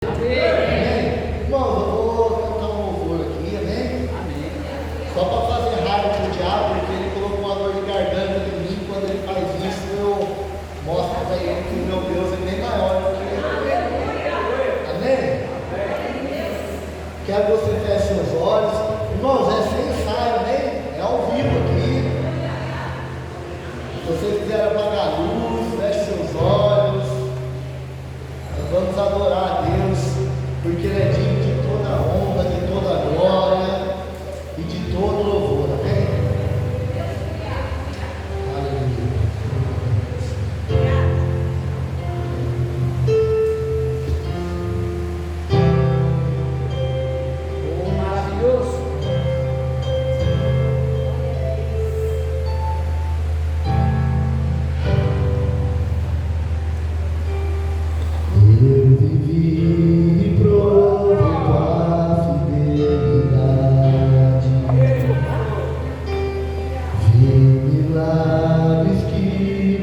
Amém? Irmãos, eu vou cantar um louvor aqui, amém? Amém. Só para fazer raiva pro diabo, porque ele colocou uma dor de garganta em mim. Quando ele faz isso, eu mostro para ele que o meu Deus é bem maior do que ele. Amém? Quero que você feche seus olhos. Irmãos, é sem ensaio, amém? É ao vivo aqui. Se você quiser apagar a luz, feche seus olhos. Nós vamos adorar a Deus, porque Ele é digno de toda a honra, de toda a glória e de todo louvor, amém? Aleluia. Oh, maravilhoso. Eu vivi e provei tua fidelidade, vi milagres que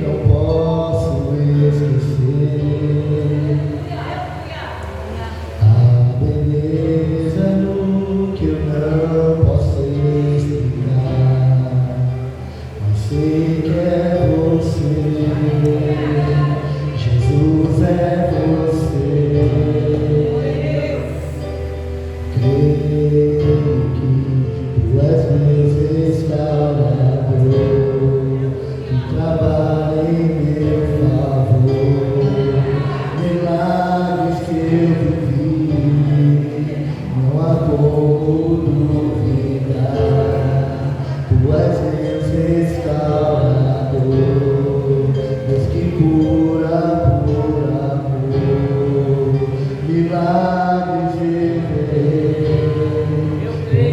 não posso esquecer, a beleza no que eu não posso explicar, mas sei que é você. Jesus é você, creio que tu és meu restaurador, que trabalha em meu favor, milagres que eu vivi, não há como duvidar, tu és meu restaurador, Deus que cura. Milagres de ver,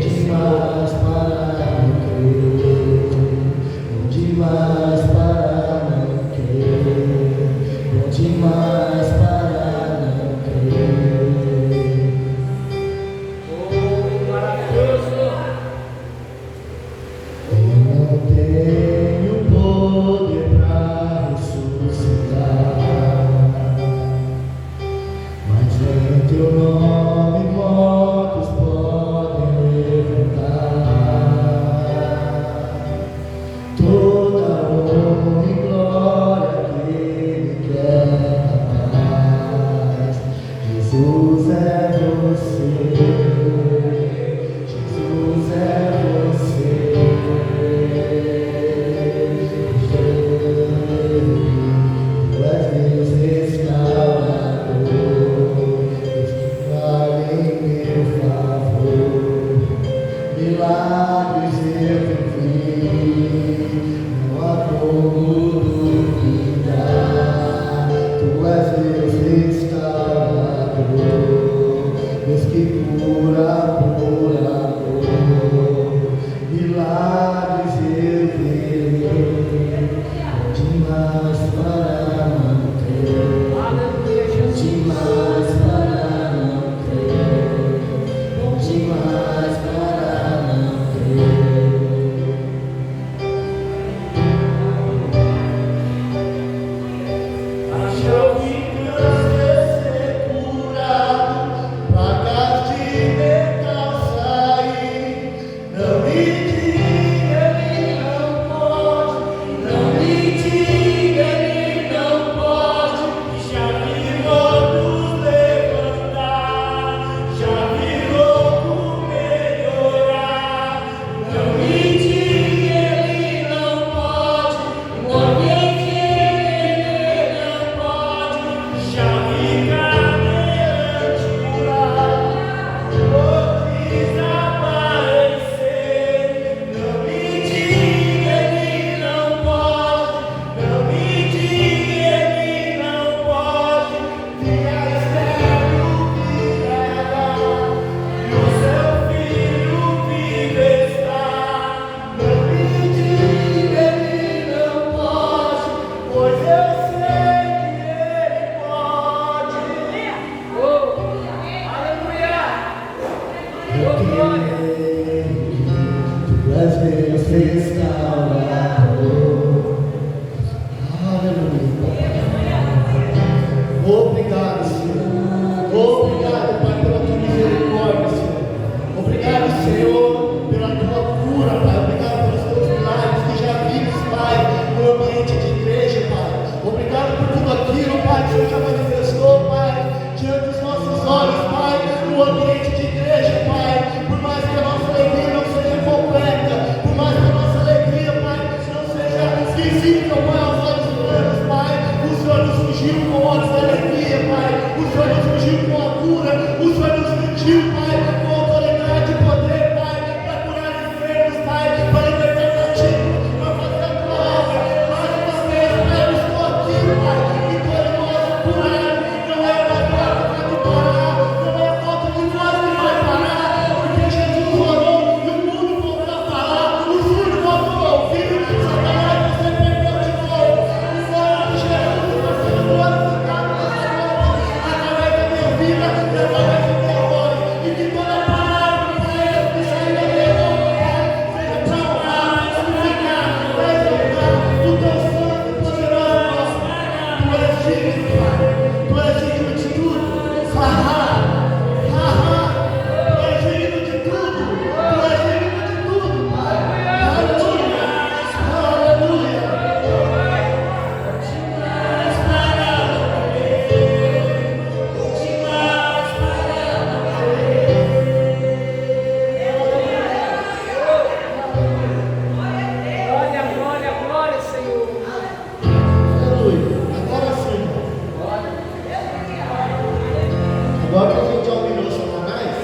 demais para não crer, demais para não crer, demais para não crer. Oh, maravilhoso! Eu não tenho poder para ressuscitar, em teu nome mortos podem levantar, toda honra e glória que Ele quer capaz. Jesus é você, Jesus é você, tu és Deus restaurador, milagres eu vivi, não há como duvidar, tu és Deus restaurador, Deus que cura por amor, milagres eu vivi, demais para não crer, demais para não crer, demais para não crer. Achou que câncer ser curado, placas de metal sair, não me diga ele não pode, não me diga ele não pode, já vi mortos levantar, já vi louco melhorar, não me diga ele não pode, morrer que ele não pode, já vi cadeirante curar, dor desaparecer, não me diga ele não pode, não me diga ele não pode, via estéreo virará, e o seu filho vivo está, não me diga ele não pode, pois eu sei que ele pode. Oh, aleluia! Eu creio que tu és meu restaurador. Aleluia. Obrigado, Senhor. Obrigado. nossos olhos, Pai, o ambiente de igreja, Pai, por mais que a nossa alegria não seja completa, por mais que a nossa alegria, Pai, não seja visível, Pai, aos olhos humanos, Pai, o Senhor nos ungiu com olhos de alegria, Pai, o Senhor nos ungiu com a cura, o Senhor nos ungiu, Pai, com autoridade e poder, Pai, para curar enfermos, Pai, para libertar cativos, para fazer a tua obra. Mais uma vez, Pai, eu estou aqui, Pai, vitorioso, curado. Não é uma porta que vai parar, não é a falta de voz que vai parar, porque Jesus orou e o mundo voltou a falar, o surdo voltou a ouvir, Satanás, você perdeu de novo. O nome de Jesus está sendo glorificado nessa noite, através da minha vida, através da minha voz, e que toda palavra que sair da minha boca, Pai, seja para honrar, glorificar, para exaltar o teu santo e poderoso nome. Tu és digno, Pai, tu és digno de tudo. Ha-ha, ha-ha, tu és digno de tudo, tu és digno de tudo, Pai. Aleluia, aleluia. Glória, glória, glória, Senhor. Aleluia. Agora sim, agora que a gente já humilhou Satanás,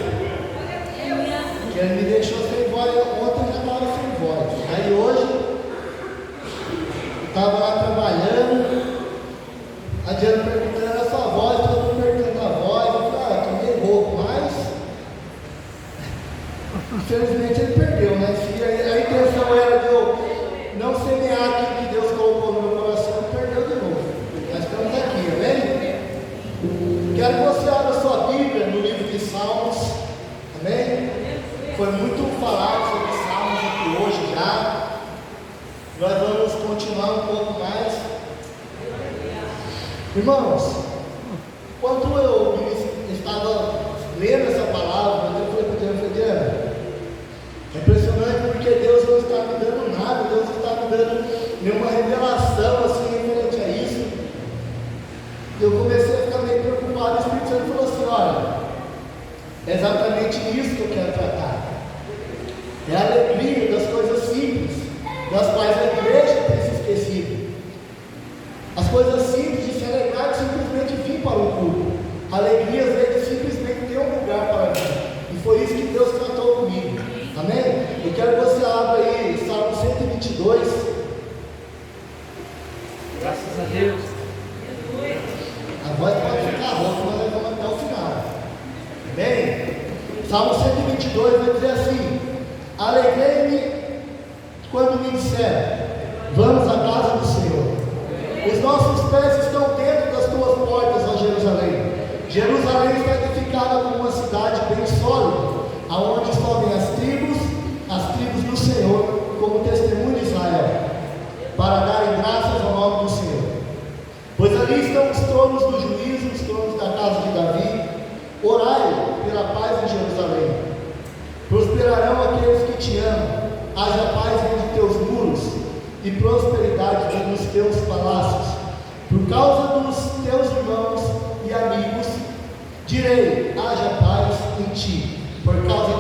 que ele me deixou sem voz, ontem eu já estava sem voz. Aí hoje, eu estava lá trabalhando, a Diana perguntando a sua voz, todo mundo perguntando a voz, eu falei, ah, tô meio rouco, mas infelizmente ele perdeu, né? Se a intenção era de eu não semear aquilo que Deus colocou no meu coração, perdeu de novo. Nós estamos aqui, amém? Quero que você abra a sua Bíblia no livro de Salmos, amém? Foi muito falado sobre Salmos aqui hoje já. Nós vamos continuar um pouco mais. Irmãos, quando eu estava lendo essa palavra, eu falei para Deus, Diana, é impressionante porque Deus não está me dando nada, Deus não está me dando nenhuma revelação assim referente a isso. Eu comecei a ficar meio preocupado, o Espírito Santo falou assim, olha, é exatamente isso que eu quero tratar. É a alegria das coisas simples, das quais a igreja tem se esquecido. As coisas simples de se alegrar de simplesmente vir para o culto. A alegria às vezes simplesmente ter um lugar para vir. E foi isso que Deus tratou comigo. Amém? Eu quero que você abra aí Salmo 122. Graças a Deus. A voz pode ficar rouca, mas nós vamos até o final. Amém? Salmo 122 vai dizer assim: alegrei-me quando me disseram, vamos à casa do Senhor. Os nossos pés estão dentro das tuas portas, ó Jerusalém. Jerusalém está edificada como uma cidade bem sólida, aonde sobem as tribos do Senhor, como testemunho de Israel, para darem graças ao nome do Senhor. Pois ali estão os tronos do juízo, os tronos da casa de Davi. Orai pela paz em Jerusalém. Prosperarão aqueles que te amam. Haja paz entre teus muros e prosperidade nos teus palácios. Por causa dos teus irmãos e amigos, direi: haja paz em ti. Por causa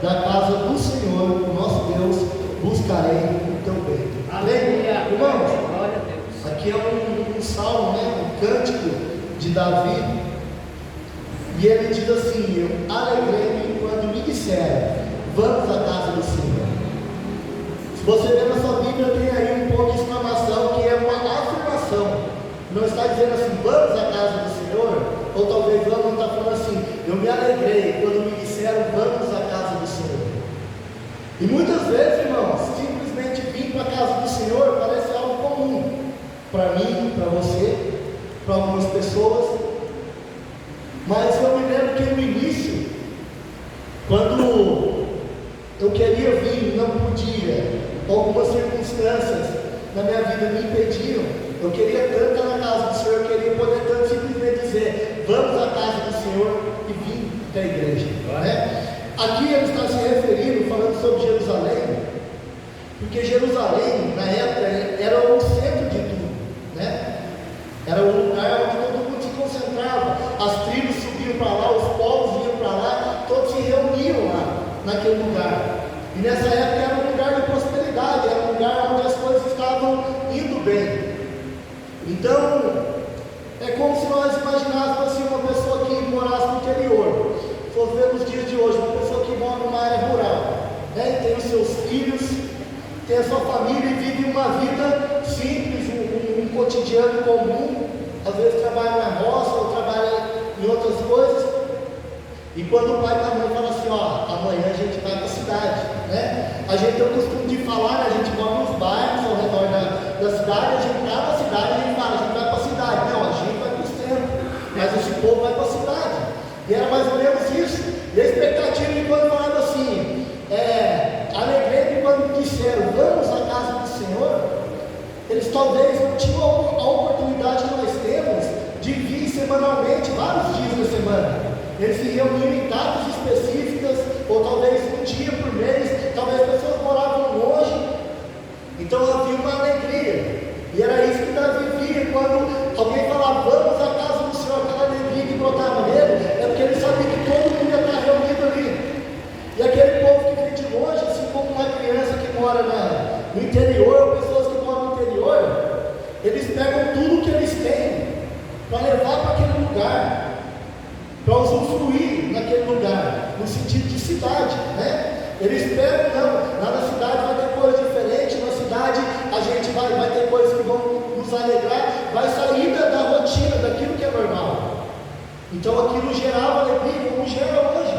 da casa do Senhor, o nosso Deus, buscarei o teu bem. Amém? Irmãos, Glória a Deus. aqui é um salmo, um cântico de Davi. E ele diz assim: eu alegrei-me quando me disseram, vamos à casa do Senhor. Se você ver na sua Bíblia, tem aí um ponto de exclamação, que é uma afirmação. Não está dizendo assim, vamos à casa do Senhor, ou talvez vamos, não está falando assim, eu me alegrei quando me disseram, vamos à casa do Senhor. E muitas vezes, irmãos, simplesmente vir para a casa do Senhor parece algo comum, para mim, para você, para algumas pessoas. Mas eu me lembro que no início, quando eu queria vir, não podia, algumas circunstâncias na minha vida me impediam. Eu queria tanto estar na casa do Senhor, eu queria poder tanto simplesmente dizer, vamos à casa do Senhor e vir da igreja, né? Aqui ele está se referindo, falando sobre Jerusalém, porque Jerusalém, na época, era o centro de tudo, né? Era o lugar onde todo mundo se concentrava. As E nessa época era um lugar de prosperidade, era um lugar onde as coisas estavam indo bem. Então, é como se nós imaginássemos assim, uma pessoa que morasse no interior. Se fosse ver nos dias de hoje, uma pessoa que mora numa área rural, né, e tem os seus filhos, tem a sua família e vive uma vida simples, um cotidiano comum. Às vezes trabalha na roça ou trabalha em outras coisas. E quando o pai e a mãe falam assim, ó, amanhã a gente vai para a cidade, né? A gente tem o costume de falar, né? A gente mora nos bairros ao redor da cidade, a gente está na cidade, a gente fala, a gente vai para a cidade. Não, a gente vai para o centro, mas esse povo vai para a cidade. E era mais ou menos isso. E a expectativa de quando falava assim, alegrei que quando disseram, vamos à casa do Senhor, eles talvez não tinham a oportunidade que nós temos de vir semanalmente, vários dias da semana. Eles se reuniam em datas específicas, ou talvez um dia por mês, talvez as pessoas moravam longe, então havia uma alegria, e era isso que Davi via quando alguém falava, vamos à casa do Senhor, aquela alegria que brotava nele, é porque ele sabia que todo mundo ia estar reunido ali, e aquele povo que vem de longe, assim como uma criança que mora no interior, ou pessoas que moram no interior, eles pegam tudo que eles têm, para levar para aquele lugar, para usufruir naquele lugar, no sentido de cidade, né? Eles pegam, não, lá na cidade vai ter coisa diferente, na cidade a gente vai ter coisas que vão nos alegrar, vai sair da rotina, daquilo que é normal. Então aquilo gerava alegria, como gera hoje,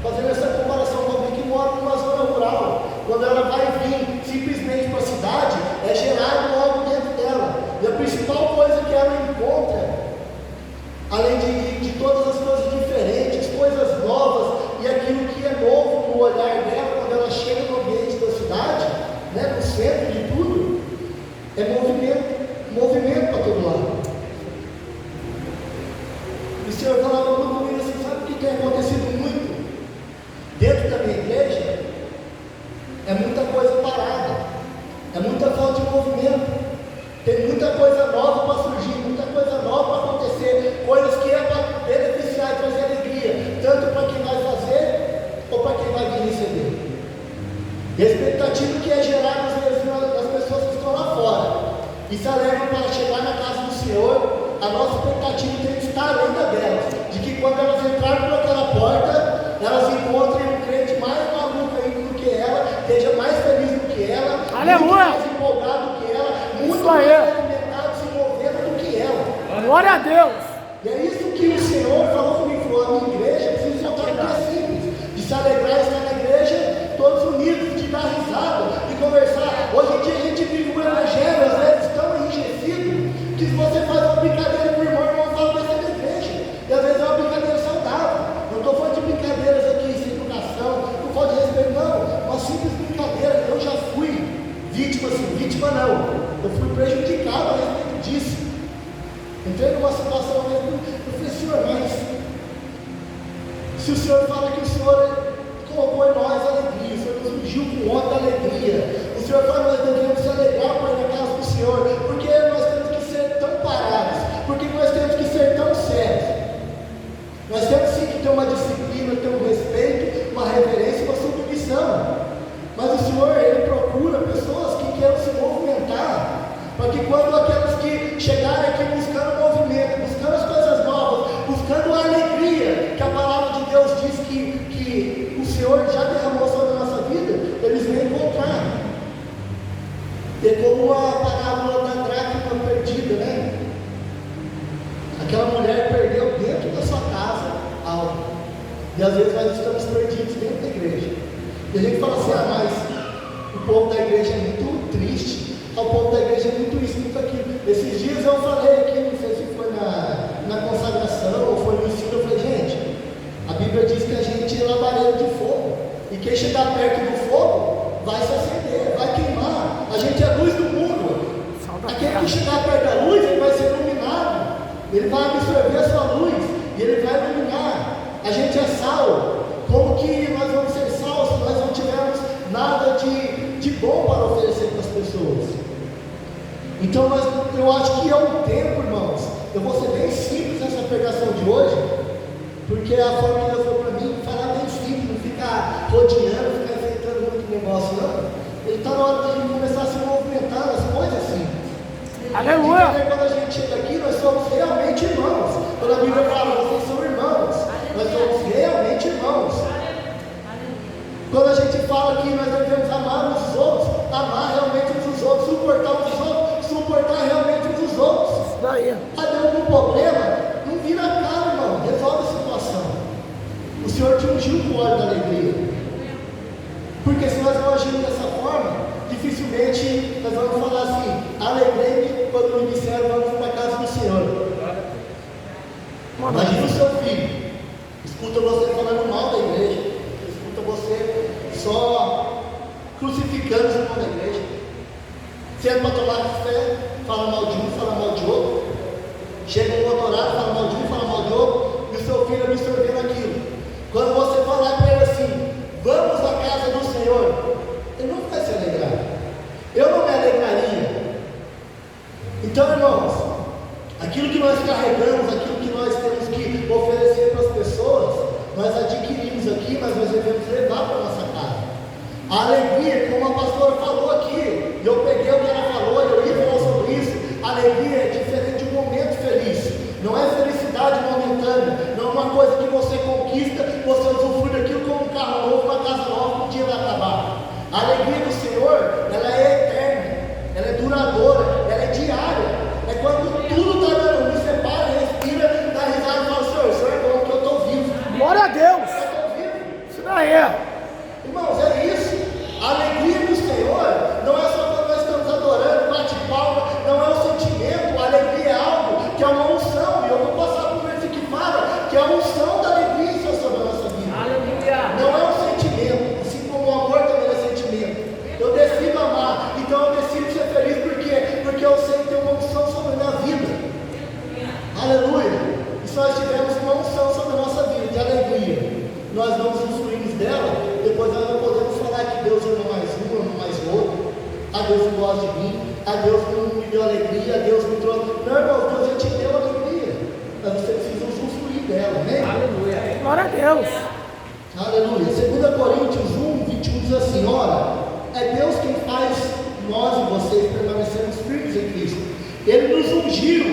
fazendo essa comparação com alguém que mora numa zona rural, quando ela vai vir simplesmente para a cidade, é gerado algo dentro dela, e a principal coisa que ela encontra, além de todas as coisas diferentes, coisas novas, e aquilo que é novo no olhar dela, quando ela chega no ambiente da cidade, né, no centro de tudo, é movimento para todo lado. E o Senhor falava comigo assim, sabe o que tem acontecido muito dentro da minha igreja? É muita coisa parada, é muita falta de movimento. Tem muita coisa nova para surgir, muita coisa nova para acontecer, coisas que é para beneficiar e trazer alegria, tanto para quem vai fazer ou para quem vai vir receber. E a expectativa que é gerada às vezes nas pessoas que estão lá fora e se alegram para chegar na casa do Senhor, a nossa expectativa tem que estar além da delas, de que quando elas entrarem por aquela porta, elas encontrem um crente mais maluco ainda do que ela, esteja mais feliz do que ela, muito mais empolgado do que ela, muito mais alimentado, se movendo do que ela. Glória a Deus! E é isso que o Senhor falou comigo, falou, a minha igreja precisa voltar a ser simples, de se alegrar e estar na igreja todos unidos, de dar risada, de conversar. Hoje em dia a gente vive um evangelho, às vezes tão enrijecido, que se você faz uma brincadeira com o irmão fala, vai ser da igreja. E às vezes é uma brincadeira saudável. Não estou falando de brincadeiras aqui sem educação, não falta de respeito, não. Uma simples brincadeira. Eu já fui vítima, assim, vítima não. Eu fui prejudicado a respeito disso. Entrei numa situação mesmo, eu falei, Senhor, mas se o Senhor fala que o Senhor colocou em nós alegria, o Senhor nos ungiu com onda da alegria, o Senhor fala que nós devemos se alegrar para ir na casa do Senhor, porque nós temos que ser tão parados, porque nós temos que ser tão sérios. Nós temos sim que ter uma disciplina, ter um respeito, uma reverência, uma submissão. Mas o Senhor, Ele procura pessoas que querem se movimentar, para que quando aquelas que chegarem aqui buscando movimento, buscando as coisas novas, buscando a alegria que a palavra de Deus diz que o Senhor já derramou sobre a nossa vida, eles vêm encontrar. É como a parábola da dracma perdida, né? Aquela mulher perdeu dentro da sua casa algo. E às vezes nós estamos perdidos dentro da igreja. E a gente fala assim, mas o povo da igreja é muito triste, o povo da igreja é muito isso, muito aquilo. Esses dias eu falei aqui, não sei se foi na consagração ou foi no ensino, eu falei, gente, a Bíblia diz que a gente é labaredo de fogo, e quem chegar perto do fogo vai se acender, vai queimar. A gente é a luz do mundo. Aquele que chegar perto da luz, ele vai ser iluminado, ele vai absorver a sua luz e ele vai iluminar. A gente é sal. Como que nós vamos ser sal se nós não tivermos nada de bom para oferecer para as pessoas? Então eu acho que é um tempo, irmãos. Eu vou ser bem simples nessa pregação de hoje, porque a forma que Deus deu para mim, falar bem simples, não ficar rodeando, ficar enfeitando muito minha negócio, não. Ele está na hora de a gente começar a se movimentar nas coisas assim. Aleluia. E quando a gente chega aqui, nós somos realmente irmãos. Quando a Bíblia fala, vocês são irmãos, nós somos realmente irmãos. Quando a gente fala que nós devemos amar uns os outros, amar realmente uns os outros, suportar uns os outros, suportar realmente uns os outros. Deu algum problema, não vira a cara, irmão, resolve a situação. O Senhor te ungiu com o óleo da alegria. Porque se nós não agirmos dessa forma, dificilmente nós vamos falar assim: alegrei-me quando me disseram vamos para a casa do Senhor. Imagina o seu filho, escuta você falando mal da igreja, escuta você só crucificando o irmão da igreja. Se é para tomar café, fala mal de um, fala mal de outro. Chega um outro horário, fala mal de um, fala mal de outro, e o seu filho absorvendo aquilo. Quando você falar para ele assim: vamos à casa do Senhor, ele não vai se alegrar. Eu não me alegraria. Então, irmãos, aquilo que nós carregamos, aquilo que nós temos que oferecer para as pessoas, nós adquirimos aqui, mas nós devemos levar para a nossa casa. A alegria, como a pastora falou aqui, eu peguei o que ela falou, eu ia falar sobre isso. A alegria é diferente de um momento feliz. Não é felicidade momentânea, não é uma coisa que você conquista, você usufrui daquilo como um carro novo, uma casa nova, que um dia vai acabar. A alegria do Senhor, ela é eterna, ela é duradoura, ela é diária. É quando tudo está dando ruim, você para, respira, dá risada e fala: Senhor, isso é bom, porque eu estou vivo. Glória a Deus. Eu estou vivo. Isso daí é. Irmãos, é isso. A alegria do Senhor não é só quando nós estamos adorando, bate palma, não é um sentimento. A alegria é algo que é uma unção, e eu vou passar por um versículo que fala que a unção da alegria está sobre a nossa vida. Aleluia. Não é um sentimento, assim como o amor também é sentimento. Eu decido amar, então eu decido ser feliz, porque eu sei que tem uma unção sobre a minha vida. Aleluia. E se nós tivermos uma unção sobre a nossa vida de alegria, nós não usufruímos dela, depois nós não podemos falar que Deus ama mais um, ama mais outro. Deus não gosta de mim, Deus não me deu alegria, Deus me trouxe. Não, irmão, Deus já te deu alegria, mas você precisa usufruir dela, amém? Aleluia. Glória a Deus. Aleluia. 2 Coríntios 1:21 diz assim: ora, é Deus quem faz nós e vocês permanecermos firmes em Cristo. Ele nos ungiu,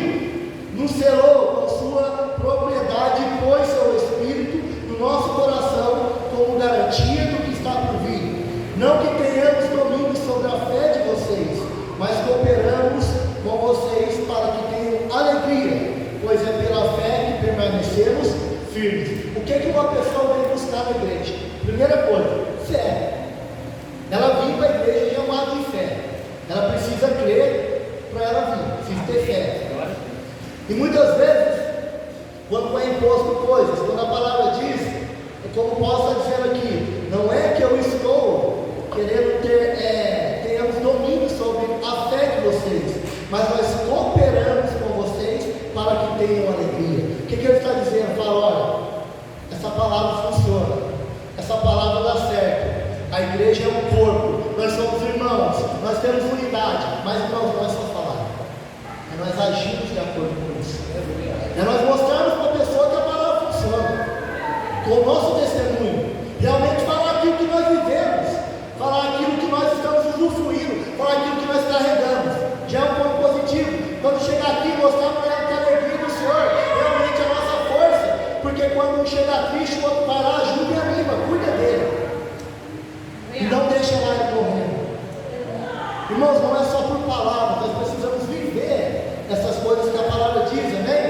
nos selou com sua propriedade e pôs seu Espírito no nosso coração como garantia do que está por vir. Não que tenhamos domínio sobre a fé de vocês, mas cooperamos com vocês para que tenham alegria, pois é pela fé que permanecemos firmes. O que uma pessoa vem buscar na igreja? Primeira coisa, fé. Ela vem para a igreja chamada de fé. Ela precisa crer para ela vir, precisa ter fé. E muitas vezes, quando é imposto coisas, quando a palavra diz, como Paulo está dizendo aqui, não é que eu estou querendo tenhamos domínio sobre a fé de vocês, mas nós cooperamos com vocês para que tenham alegria. O que ele está dizendo? Fala: olha, essa palavra funciona, essa palavra dá certo, a igreja é um corpo, nós somos irmãos, nós temos unidade, mas irmãos, não é só falar, é nós agimos de acordo com isso, é nós mostrarmos para a pessoa que a palavra funciona, com o nosso testemunho, realmente falar aquilo que nós vivemos, falar aquilo que nós estamos usufruindo, falar aquilo que nós carregamos, já é um ponto positivo. Quando chegar aqui, mostrar para ela que a alegria do Senhor realmente é a nossa força, porque quando um chega triste, o outro vai lá, ajuda e anima, cuida dele, e não deixa lá ele morrendo. Irmãos, não é só por palavras, nós precisamos viver essas coisas que a palavra diz, amém?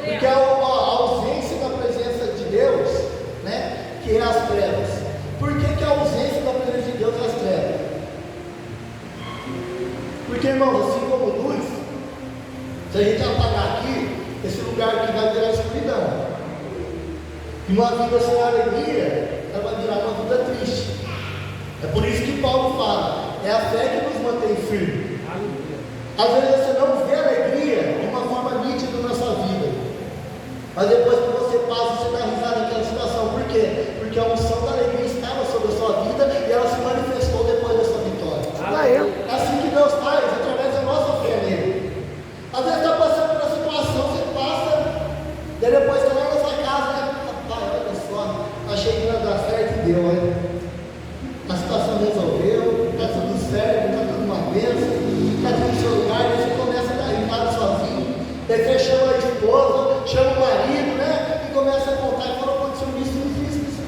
Porque a ausência da presença de Deus, né, que é as trevas. Por que a ausência da presença de Deus é as trevas? Porque, irmãos, assim como luz, se a gente apagar aqui, esse lugar aqui vai virar escuridão. E uma vida sem alegria, ela vai virar uma vida triste. É por isso que Paulo fala, é a fé que nos mantém firme. Às vezes você não vê alegria de uma forma nítida na sua vida, mas depois que você passa, você dá risada naquela situação. Por quê? Porque a unção da alegria estava sobre a sua vida e ela se manifestou depois da sua vitória. É assim que Deus faz, através da nossa fé nele. Às vezes está passando por uma situação, você passa, daí depois está lá na sua casa, né? Pai, olha só, achei que não ia dar certo e deu, hein? A situação doença, está aqui no seu lugar, e você começa a dar risada sozinho, daí você chama a esposa, chama o marido, né? E começa a contar e fala, aconteceu isso, isso.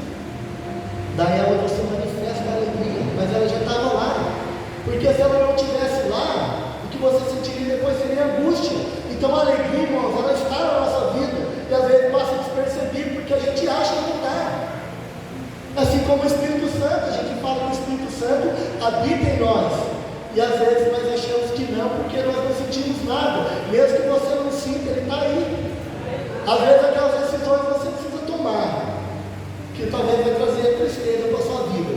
Daí ela você manifesta a alegria, mas ela já estava lá. Porque se ela não estivesse lá, o que você sentiria depois seria angústia. Então a alegria, irmãos, ela está na nossa vida. E às vezes passa despercebido, porque a gente acha que não está. Assim como o Espírito Santo, a gente fala que o Espírito Santo habita em nós. E às vezes nós achamos que não, porque nós não sentimos nada. Mesmo que você não sinta, ele está aí. Às vezes aquelas decisões você precisa tomar, que talvez vai trazer tristeza para a sua vida.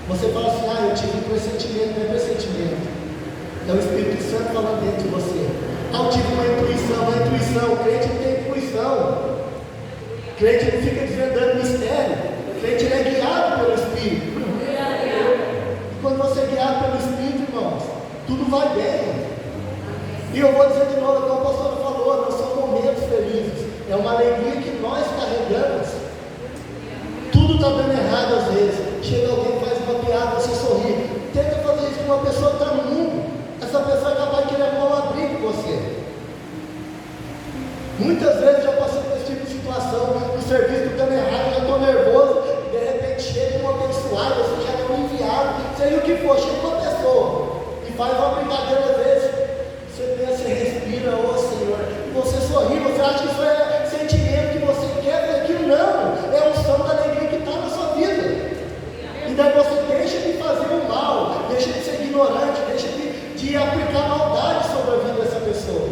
Você fala assim, eu tive um pressentimento, não é pressentimento. É o Espírito Santo falando dentro de você. Eu tive uma intuição, o crente não tem intuição. O crente não fica desvendando mistério. O crente é guiado pelo Espírito. E quando você é guiado pelo Espírito, irmãos, tudo vai bem. E eu vou dizer de novo, como o pastor falou, não são momentos felizes. É uma alegria que nós carregamos. Tudo está dando errado às vezes. Chega alguém, faz uma piada, você sorri. Tenta fazer isso com uma pessoa que está no mundo. Essa pessoa é capaz de querer arrumar uma briga com você. Muitas vezes já passei por esse tipo de situação. No serviço dando errado, já estou nervoso. De repente chega um abençoado, você já é um enviado. Seja o que for, chega uma pessoa e faz uma brincadeira às vezes. Você pensa, você respira, Senhor. E você sorri, você acha que isso é sentimento que você quer ver aquilo. Não, é a unção da alegria que está na sua vida. E daí você deixa de fazer o mal, deixa de ser ignorante, deixa de aplicar maldade sobre a vida dessa pessoa.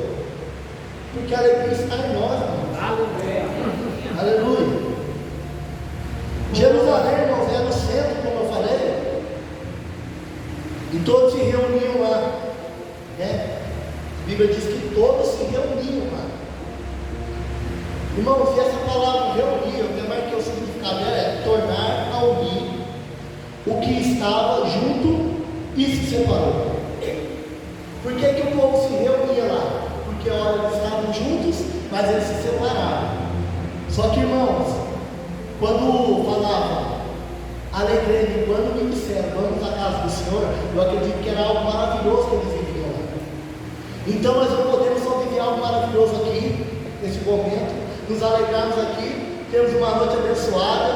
Porque a alegria está em nós, irmãos. Aleluia. Aleluia. Jerusalém, irmãos, é no centro, como eu falei. E todos se reuniam lá. Né? A Bíblia diz que todos se reuniam lá. Irmãos, e essa palavra reunir, eu até marquei o significado dela, é tornar a unir o que estava junto e se separou. Por que o povo se reunia lá? Porque olha, eles estavam juntos, mas eles se separaram. Só que, irmãos, quando falava alegrei-me, quando me disseram vamos à casa do Senhor, eu acredito que era algo maravilhoso que eles viviam lá. Então nós não podemos só viver algo maravilhoso aqui, nesse momento, nos alegrarmos aqui, temos uma noite abençoada,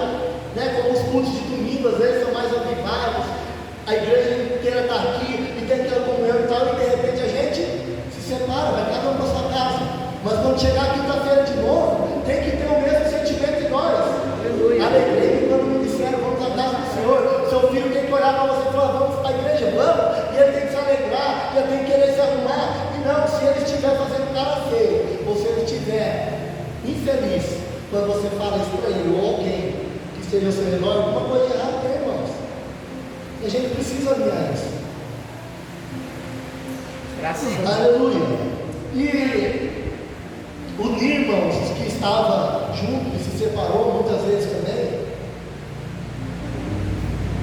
né? Como os cultos de domingo às vezes são mais avivados, a igreja inteira está aqui e tem aquela comunhão e tal, e de repente a gente se separa, vai cada um para sua casa. Mas quando chegar quinta-feira de novo, tem que ter o mesmo sentimento em nós. Alegrei quando me disseram vamos à casa do Senhor. Seu filho tem que olhar para você e falar vamos para a igreja, vamos, e ele tem que se alegrar, ele tem que querer se arrumar. E não, se ele estiver fazendo cara feia, ou se ele estiver infeliz, quando você fala isso para ele, ou alguém que esteja ao seu redor, alguma coisa errada tem, irmãos. E a gente precisa alinhar isso. Graças a Deus. Aleluia. E unir, irmãos, os que estavam juntos e se separou muitas vezes também.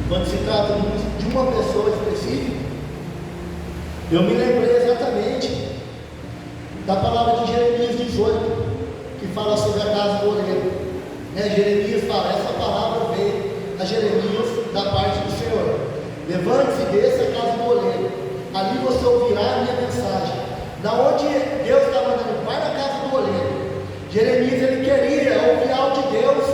Quando se trata de uma pessoa específica, eu me lembrei exatamente da palavra de Jeremias 18, que fala sobre a casa do oleiro. Jeremias fala, essa palavra veio a Jeremias da parte do Senhor. Levante-se e desça a casa do oleiro. Ali você ouvirá a minha mensagem. Da onde Deus está mandando, vai na casa do oleiro. Jeremias ele queria ouvir algo de Deus,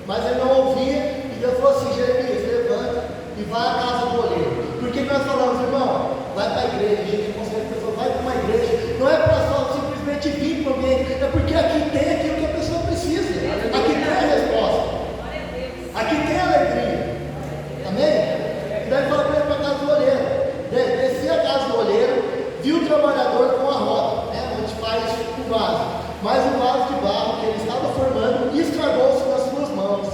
mas ele não ouvia. E Deus falou assim: Jeremias, levanta e vai à casa do oleiro. Por que nós falamos, irmão? Vai para a igreja. A gente consegue a pessoa, vai para uma igreja. Não é para só simplesmente vir para alguém, é porque aqui tem aquilo que a pessoa precisa. Aqui tem a resposta. Aqui tem a alegria. Amém? E daí fala para ele para a casa do oleiro. Desci a casa do oleiro, viu o trabalhador com a roda, onde faz o vaso. Mas o vaso de barro que ele estava formando estragou-se nas suas mãos.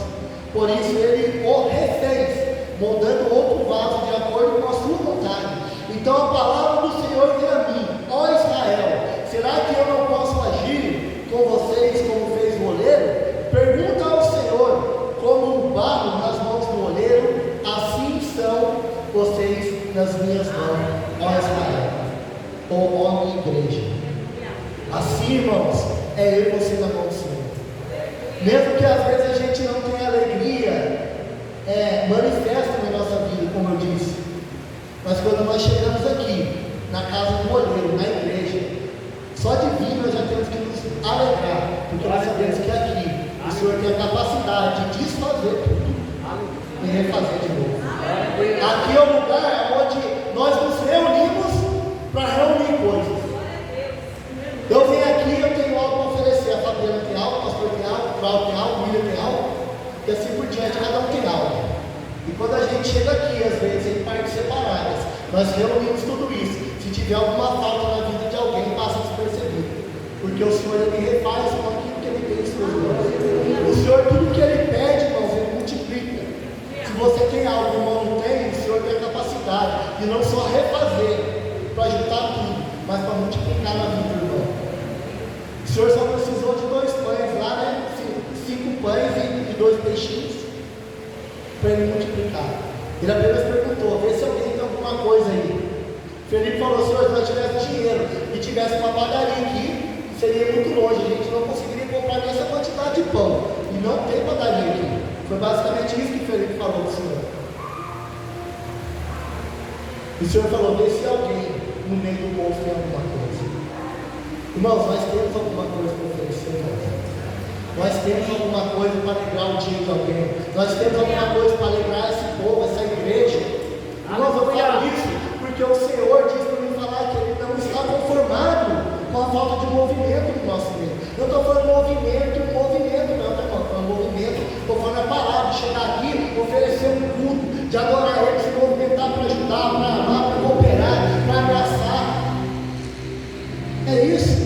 Por isso ele o refez, moldando outro vaso de acordo com a sua vontade. Então a palavra do Senhor veio a mim: ó Israel, será que eu não posso agir com vocês como fez o oleiro? Pergunta ao Senhor, como o barro nas mãos do oleiro, assim são vocês nas minhas mãos, ó Israel, ou ó minha igreja. Assim, irmãos, é eu e você na mão do Senhor. Mesmo que às vezes a gente não tenha alegria, manifesta na nossa vida, como eu disse. Mas quando nós chegamos aqui, na casa do olheiro, na igreja, só de vir nós já temos que nos alegrar, porque nós sabemos que aqui o Senhor tem a capacidade de desfazer tudo e refazer de novo. Aqui é o lugar onde nós nos reunimos para reunir coisas. Eu venho aqui, eu tenho algo para oferecer. A Fabiana tem algo, o pastor tem algo, o Cláudio tem algo, o William tem algo, e assim por diante, cada um tem algo. E quando a gente chega aqui, às vezes em partes separadas, nós reunimos tudo isso. Se tiver alguma falta na vida de alguém, passa despercebido, porque o Senhor ele refaz com aquilo que ele tem em suas mãos. O Senhor, tudo que ele pede, irmãos, ele multiplica. Se você tem algo que o irmão não tem, o Senhor tem a capacidade de não só refazer para juntar tudo, mas para multiplicar na vida do irmão. O Senhor só precisou de 2 pães lá, né? 5 pães e 2 peixinhos para ele multiplicar. Ele apenas perguntou: vê se alguém tem alguma coisa aí. Felipe falou: Senhor, se nós tivéssemos dinheiro e tivesse uma padaria aqui, seria muito longe, a gente não conseguiria comprar nessa quantidade de pão. E não tem padaria aqui. Foi basicamente isso que Felipe falou do Senhor. E o Senhor falou: vê se alguém no meio do povo tem alguma coisa. Irmãos, nós temos alguma coisa para oferecer, irmãos. Nós temos alguma coisa para alegrar o dia de alguém. Nós temos alguma coisa para alegrar esse povo, essa igreja. Irmãos, eu falo isso porque o Senhor diz para mim falar que Ele não está conformado com a falta de movimento no nosso meio. Não estou falando movimento, não, tá, irmão? Estou falando movimento, estou falando a palavra de chegar aqui, oferecer um culto, de adorar Ele, se movimentar para ajudar, para amar, para cooperar, para abraçar. É isso.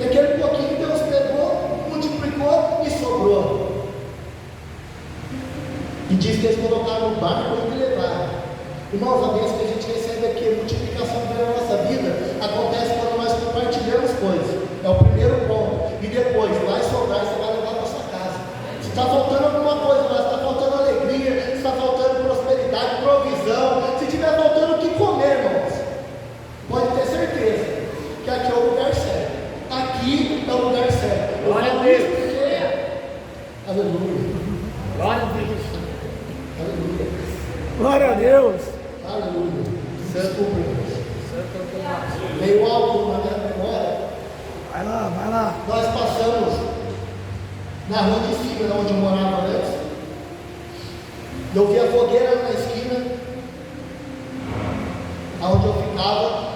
E aquele pouquinho que Deus pegou, multiplicou e sobrou. E diz que eles colocaram no barco e levaram. Irmãos, a bênção que a gente recebe aqui, a multiplicação da nossa vida, acontece quando nós compartilhamos coisas. É o primeiro ponto. E depois, vai sobrar, você vai levar para sua casa. Se está faltando alguma coisa, se está faltando alegria, se está faltando prosperidade, provisão, se estiver faltando o que comer, irmãos, pode ter certeza que aqui é o lugar certo. Aqui é o lugar certo. Glória a Deus. Aleluia. Glória a Deus. Aleluia. Glória a Deus. Aleluia. Santo Deus. Veio algo na minha memória. Vai lá, vai lá. Nós passamos na rua de cima, onde eu morava antes. Eu vi a fogueira na esquina, onde eu ficava.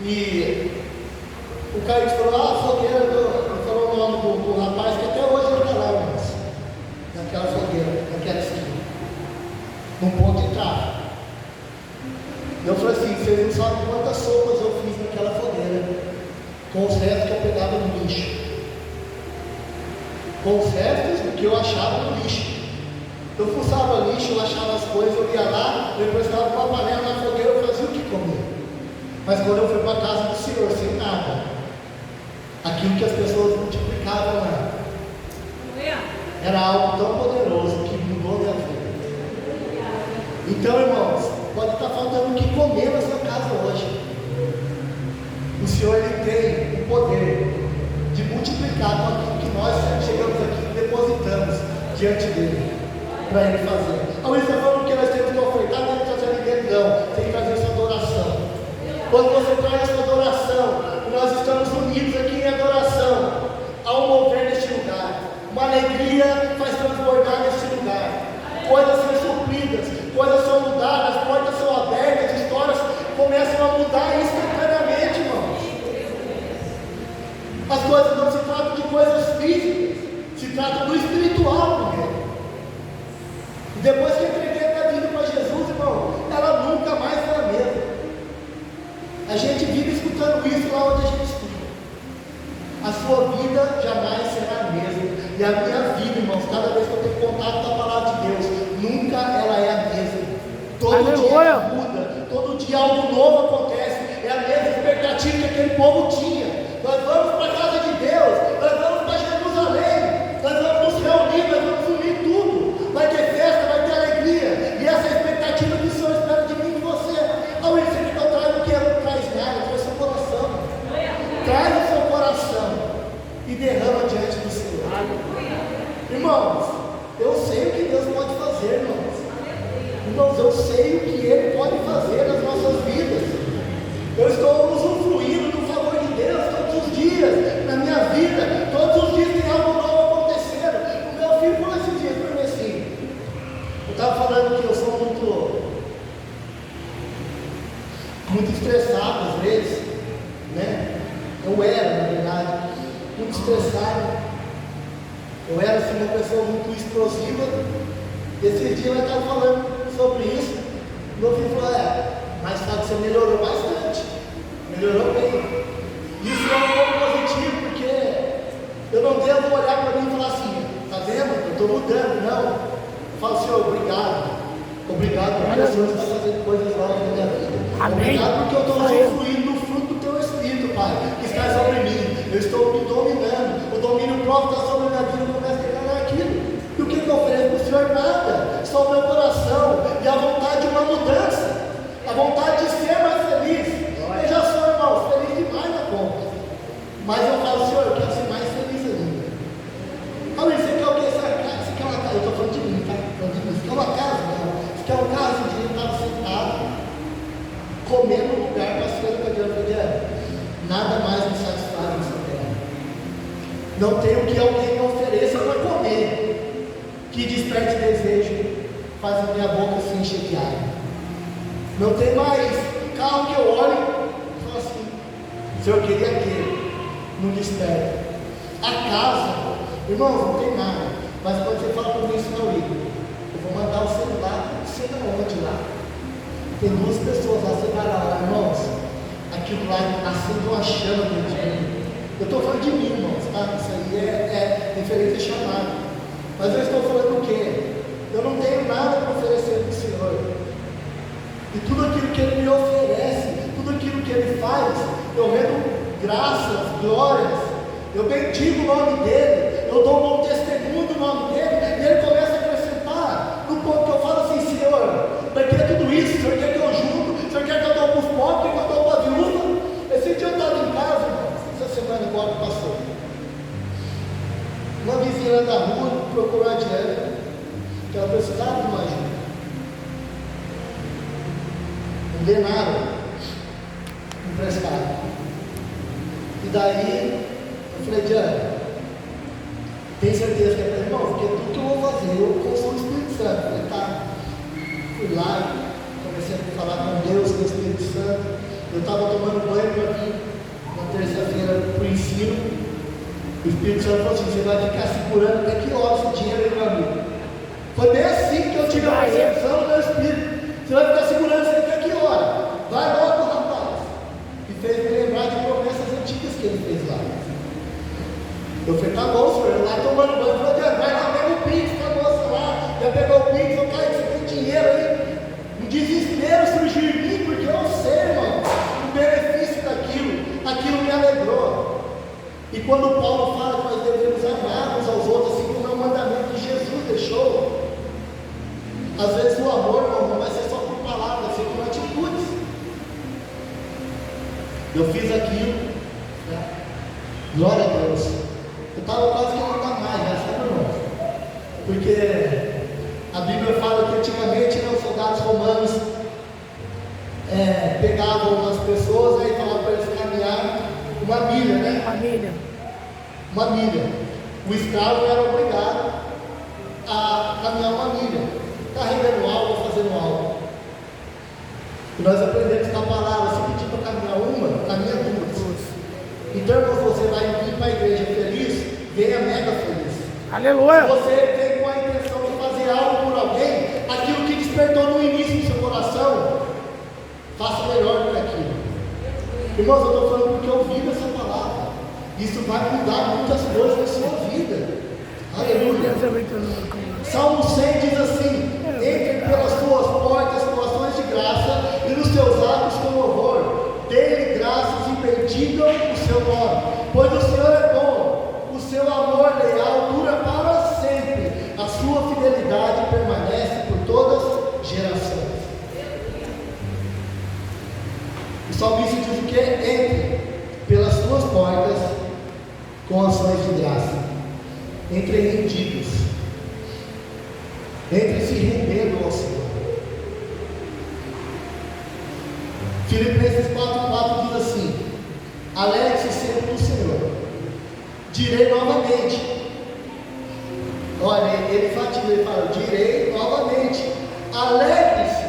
E o cara falou: a fogueira, ele falou o nome do rapaz, que até hoje ele está lá, irmãos, naquela fogueira, naquela esquina, num ponto de tráfego. Eu falei assim: vocês não sabem quantas sopas eu fiz naquela fogueira, com os restos que eu pegava no lixo, com os restos do que eu achava no lixo. Eu fuçava lixo, eu achava as coisas, eu ia lá, eu emprestava uma panela na fogueira, eu fazia o que comer. Mas quando eu fui para a casa do Senhor, sem nada, aquilo que as pessoas multiplicavam lá, era algo tão poderoso que mudou minha vida. Então, irmãos, pode estar faltando o que comer na sua casa hoje. O Senhor, Ele tem o poder de multiplicar com aquilo que nós chegamos aqui e depositamos diante dEle, para Ele fazer. A Luísa está falando que nós temos que ofertar, não tem que trazer ninguém, não. Tem que fazer essa adoração. Quando você traz essa adoração, nós estamos unidos aqui em adoração, há um mover neste lugar, uma alegria faz transbordar neste lugar, coisas são supridas, coisas são mudadas, portas são abertas, histórias começam a mudar instantaneamente, irmãos. As coisas não se tratam de coisas físicas, se trata do espiritual primeiro. E depois que eu entreguei minha vida para Jesus, irmão, ela nunca mais foi a mesma. A gente vive escutando isso lá onde a gente estuda. A sua vida jamais será a mesma. E a minha vida, irmãos, cada vez que eu tenho contato com a palavra de Deus, nunca ela é a mesma. Todo dia muda, todo dia algo novo acontece. É a mesma expectativa que aquele povo tinha. Nós vamos para a casa de Deus, nós vamos para Jerusalém, nós vamos nos reunir, nós vamos unir tudo. Vai ter festa, vai ter alegria. E essa é a expectativa que o Senhor espera de mim e de você. Ao isso que eu trago o que? Não traz nada, traz seu coração. Traz o seu coração e derrama diante do Senhor. Irmãos, eu sei o que Deus pode fazer, irmãos. Irmãos, eu sei o que Ele pode fazer nas nossas vidas. Eu estou usufruindo do favor de Deus todos os dias, na minha vida. Todos os dias tem algo novo acontecendo. O meu filho falou esses dias para mim assim, eu estava falando que eu sou muito estressado às vezes, né? Eu era, na verdade, muito estressado. Eu era assim, uma pessoa muito explosiva. Esses dias eu estava falando sobre isso. Meu filho falou, mas sabe que você melhorou bastante. Melhorou bem. Isso é um ponto positivo, porque eu não devo olhar para mim e falar assim, está vendo? Eu estou mudando. Não. Eu falo, Senhor, obrigado. Obrigado porque o Senhor está fazendo coisas novas na minha vida. Amém. Obrigado porque eu estou usufruindo do fruto do teu Espírito, Pai, que está sobre mim. Eu estou me dominando. O domínio próprio está sobre a minha vida. Eu começo a declarar aquilo. E o que eu ofereço para o Senhor? Nada. Só o meu coração e a vontade de uma mudança. A vontade de ser mais feliz. Eu já sou, irmãos, feliz demais na conta. Mas eu falo, Senhor, eu quero ser mais feliz ainda. Olha, você quer o que? Você quer uma casa? Eu estou falando de mim, tá? Você quer uma casa? Não. Você quer um casa? Um dia eu estava sentado, comendo no lugar, passeando com a Deus. Eu falei, nada mais me satisfaz nessa terra. Não tem o que alguém me ofereça para comer, que desperte desejo, faz a minha boca se encher de água. Não tem mais carro que eu olho e falo assim, se eu queria aquele, não desperta. A casa, irmãos, não tem nada, mas quando você fala para mim, isso não liga. Eu vou mandar o celular, sei da onde lá. Tem duas pessoas lá, você vai lá, irmãos, aquilo lá acende uma chama dentro de mim. Eu estou falando de mim, irmãos, tá? Isso aí é referente a chamado. Mas eu estou falando o quê? Eu não tenho nada para oferecer para o Senhor. E tudo aquilo que Ele me oferece, tudo aquilo que Ele faz, eu rendo graças, glórias, eu bendigo o nome dEle, eu dou um bom testemunho do nome dEle, e Ele começa a acrescentar, no ponto que eu falo assim, Senhor, para que tudo isso? O Senhor quer que eu junto? O Senhor quer que eu dou para os pobres, que eu dou para a viúva? Esse dia eu estava em casa, essa semana agora que passou, uma vizinha da rua procurou a Diana, que ela precisava de uma ajuda. Um denário emprestado. E daí eu falei, Diana, tem certeza que é para irmão? Porque tudo que eu vou fazer, eu consulto o Espírito Santo. Eu falei, tá. Fui lá, comecei a falar com Deus, com o Espírito Santo. Eu estava tomando banho para vir na terça-feira para o ensino. O Espírito Santo falou assim, você vai ficar segurando até que horas o dinheiro aí, meu amigo? Foi bem assim que eu tive a percepção do meu Espírito. Você vai ficar segurando isso até que hora? Vai logo, rapaz. E fez me lembrar de promessas antigas que ele fez lá. Eu falei, tá bom, senhor, eu lá tomando banho. Eu falei, vai lá, pega o Pix, a moça lá. Já pegou o Pix, eu falei, você tem dinheiro aí? Um desespero surgiu em mim, porque eu sei, irmão, o benefício daquilo. Aquilo me alegrou. E quando Paulo fala que nós devemos amar uns aos outros, assim como é o mandamento que Jesus deixou, às vezes o amor, irmão, não vai ser só por palavras, vai ser por atitudes. Eu fiz aquilo, né? Glória a Deus. Eu estava quase que não está mais, né? Sabe, irmão? Porque a Bíblia fala que antigamente, né, os soldados romanos pegavam as pessoas, aí falavam para eles caminhar uma milha, né? Uma milha. O escravo era obrigado a caminhar uma milha, carregando algo ou fazendo algo. E nós aprendemos na palavra, se pedir para caminhar uma, caminha duas. Então, quando você vai vir para a igreja feliz, venha mega feliz. Aleluia! Se você tem com a intenção de fazer algo por alguém, aquilo que despertou no início do seu coração, faça melhor do que aquilo. Irmãos, eu estou falando porque eu vivo essa palavra. Isso vai mudar muitas coisas na sua vida. Aleluia. Salmo 100 diz assim: entre pelas tuas portas com ações de graça e nos teus atos com louvor. Dê-lhe graças e bendigam o seu nome, pois o Senhor é bom, o seu amor leal dura para sempre, a sua fidelidade permanece por todas as gerações. O salmista diz o que? Entre pelas tuas portas com ações de graça, entre rendidos, entre se rendendo ao Senhor. Filipenses 4,4 diz assim: alegre-se sempre no Senhor. Direi novamente. Olha, ele enfatiza, ele fala: direi novamente. Alegre-se.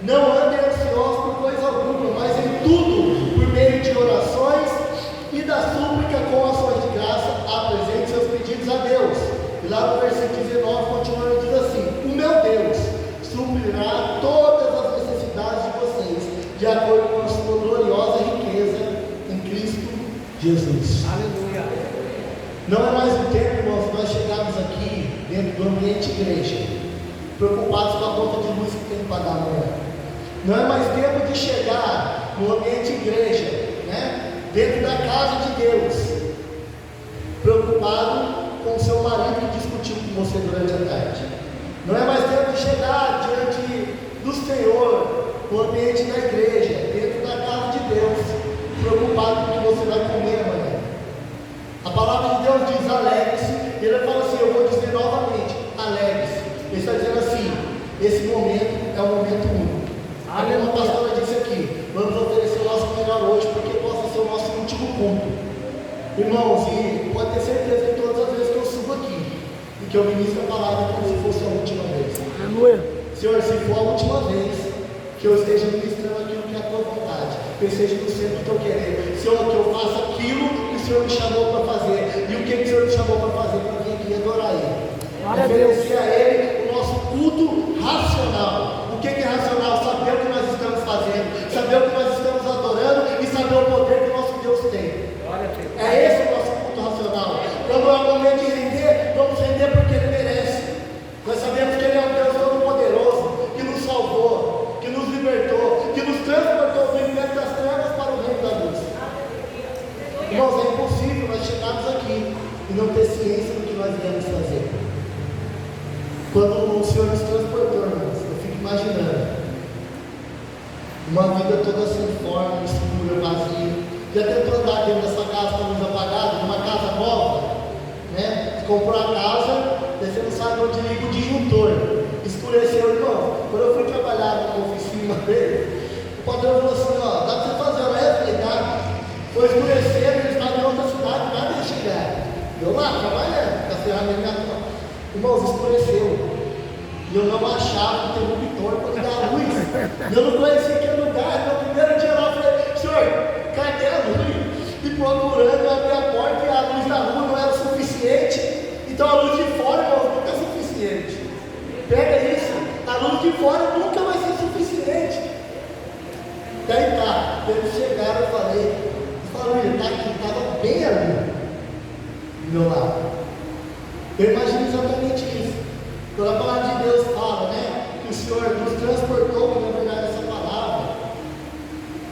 Não andem ansiosos por coisa alguma, mas em tudo, por meio de orações e da súplica com ações de graça, apresente seus pedidos a Deus. E lá no versículo 19, continuando, diz assim: o meu Deus suprirá todas as necessidades de vocês, de acordo com a sua gloriosa riqueza em Cristo Jesus. Aleluia. Não é mais um tempo, irmãos, nós chegarmos aqui dentro do ambiente igreja, preocupados com a conta de luz que tem que pagar amanhã. Não é mais tempo de chegar no ambiente igreja, né? Dentro da casa de Deus, preocupado com o seu marido que discutiu com você durante a tarde. Não é mais tempo de chegar diante do Senhor, no ambiente da igreja, dentro da casa de Deus, preocupado com o que você vai comer amanhã. A palavra de Deus diz: alegre-se. E ele fala assim: eu vou dizer novamente, alegre-se. Ele está dizendo assim: esse momento é um momento único. Como a pastora disse aqui, vamos oferecer o nosso melhor hoje, porque possa ser o nosso último culto. Irmãos, e pode ter certeza que todas as vezes que eu subo aqui e que eu ministro a palavra, como se fosse a última vez. Aleluia. Senhor, se for a última vez que eu esteja ministrando aquilo que é a tua vontade, que eu esteja no centro do teu querer, Senhor, que eu faça aquilo que o Senhor me chamou para fazer. E o que o Senhor me chamou para fazer? Para vir aqui adorar Ele. Oferecer a Ele o nosso culto racional. O que é racional? Saber o que nós estamos fazendo, saber o que nós estamos adorando e saber o poder que o nosso Deus tem. É esse o nosso culto racional. Quando é o momento de render, vamos render porque Ele merece. Nós sabemos que Ele é um Deus todo-poderoso, que nos salvou, que nos libertou, que nos transportou do império das trevas para o reino da luz. Irmãos, é impossível nós chegarmos aqui e não ter ciência do que nós viemos fazer. Quando o Senhor nos transportou, irmãos, eu fico imaginando uma vida toda sem forma, escura, vazia. Já tentou andar dentro dessa casa com a luz apagada, numa casa nova, né? Comprou a casa, você não sabe onde liga o disjuntor. Escureceu, irmão. Quando eu fui trabalhar numa oficina dele, o patrão falou assim: ó, dá para você fazer uma realidade. Foi escurecendo, eles estavam em outra cidade, nada de chegar. Eu lá, trabalhando, com a ferramenta. Irmãos, escureceu. E eu não achava o interruptor para ligar a luz. Eu não conhecia aquele lugar. No primeiro dia lá, eu falei: Senhor, cadê a luz? E procurando, eu abri a porta e a luz da rua não era o suficiente. Então a luz de fora, irmãos, nunca é suficiente. Pega isso. A luz de fora nunca vai ser suficiente. Daí tá, eles chegaram, eu falei: ele está aqui, estava bem ali do meu lado. Eu imagino exatamente isso. Quando a palavra de Deus fala, né, que o Senhor nos transportou, na verdade, essa palavra,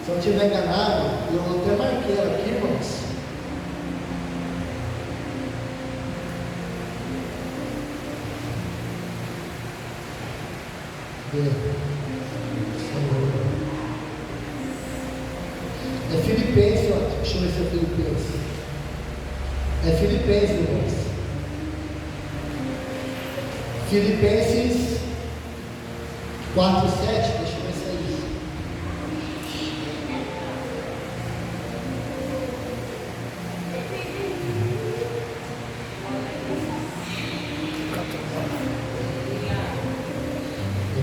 se eu não estiver enganado, eu até marquei ela aqui, irmãos. É Filipenses, ó. Deixa eu ver se é Filipenses. É Filipenses, irmãos. Filipenses 4:7, deixa eu ver se é isso.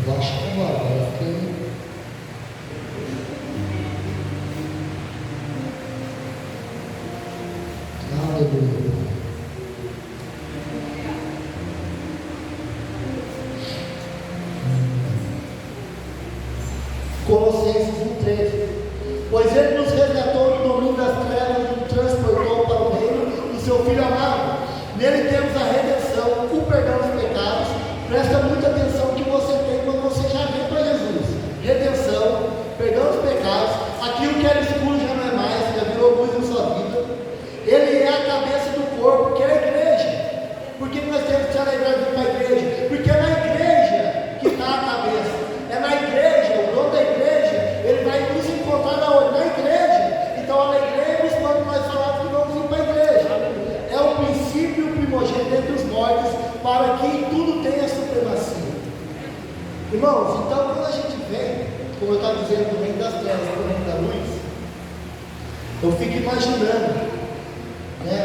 Eu acho que agora fiquei. Aleluia. Colossenses 1:13. Pois Ele nos resgatou do domínio das trevas e nos transportou para o reino do seu Filho amado. Nele temos a redenção, o perdão dos pecados. Presta muita atenção que você tem quando você já vem para Jesus. Redenção, perdão dos pecados. Aquilo que era escuro já não é mais, já virou luz na sua vida. Ele é a cabeça do corpo, que é a igreja. Por que nós temos que se alegrar de ir para a igreja? Porque é na igreja que está a cabeça. É na igreja, o dono da igreja, ele vai nos encontrar na igreja. Então alegremos quando nós falamos que vamos ir para a igreja. É o princípio primogênito entre os mortos, para que tudo tenha supremacia. Irmãos, então quando a gente vem, como eu estava dizendo, do reino das trevas para o reino da luz, eu fico imaginando, né?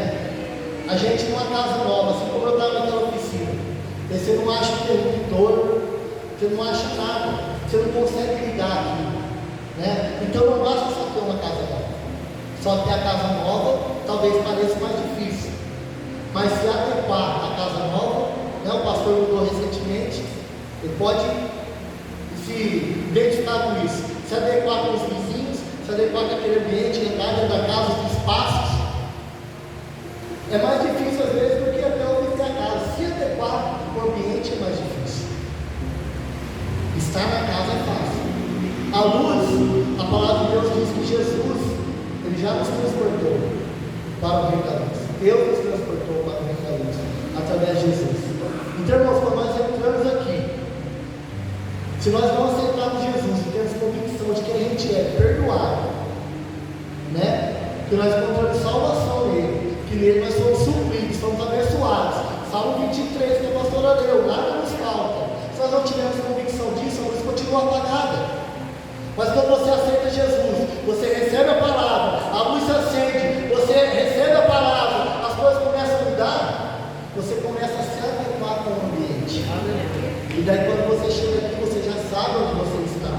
A gente numa casa nova, assim como eu estava naquela oficina, aí você não acha interruptor, você não acha nada, você não consegue ligar aqui, né? Então não basta só ter uma casa nova, só ter a casa nova talvez pareça mais difícil, mas se adequar à casa nova, né? O pastor mudou recentemente, ele pode se identificar com isso, se adequar com os vizinhos, se adequar com aquele ambiente, entrar dentro da casa, os espaços. É mais difícil às vezes do que até o viver a casa. Se adequar ao ambiente é mais difícil. Estar na casa é fácil. A luz, a palavra de Deus diz que Jesus, ele já nos transportou para o reino da luz. Deus nos transportou para o reino da luz, através de Jesus. Então, irmãos, quando nós entramos aqui, se nós não aceitarmos Jesus e temos convicção de que a gente é perdoado, né? Que nós encontramos salvação nele, que nele nós somos supridos, somos abençoados. Salmo 23 que a pastora leu, nada nos falta. Se nós não tivermos convicção disso, a luz continua apagada. Mas quando você aceita Jesus, você recebe a palavra, a luz se acende, você recebe a palavra, as coisas começam a mudar, você começa a se adequar com o ambiente. E daí quando você chega aqui, você já sabe onde você está,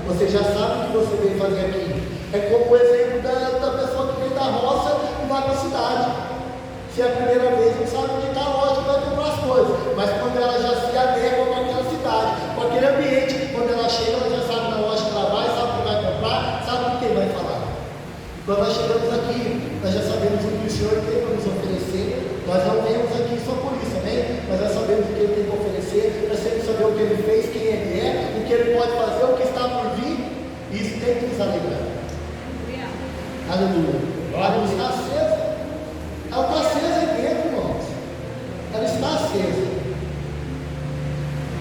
você já sabe o que você veio fazer aqui. É como o exemplo da pessoa que vem da roça e vai para a cidade. Se é a primeira vez, não sabe onde está a loja que vai comprar as coisas, mas quando ela já se adequa com aquela cidade, com aquele ambiente, quando ela chega, ela já sabe na loja que ela vai, sabe o que vai comprar, sabe o que ele vai falar. Quando nós chegamos aqui, nós já sabemos o que o Senhor tem para nos oferecer. Nós não viemos aqui só por isso, amém? Mas nós sabemos o que Ele tem para oferecer, nós temos que saber o que Ele fez, quem Ele é, o que Ele pode fazer, o que está por vir. Isso tem que nos alegrar. Aleluia. A luz está acesa. Ela está acesa aqui dentro, irmãos. Ela está acesa.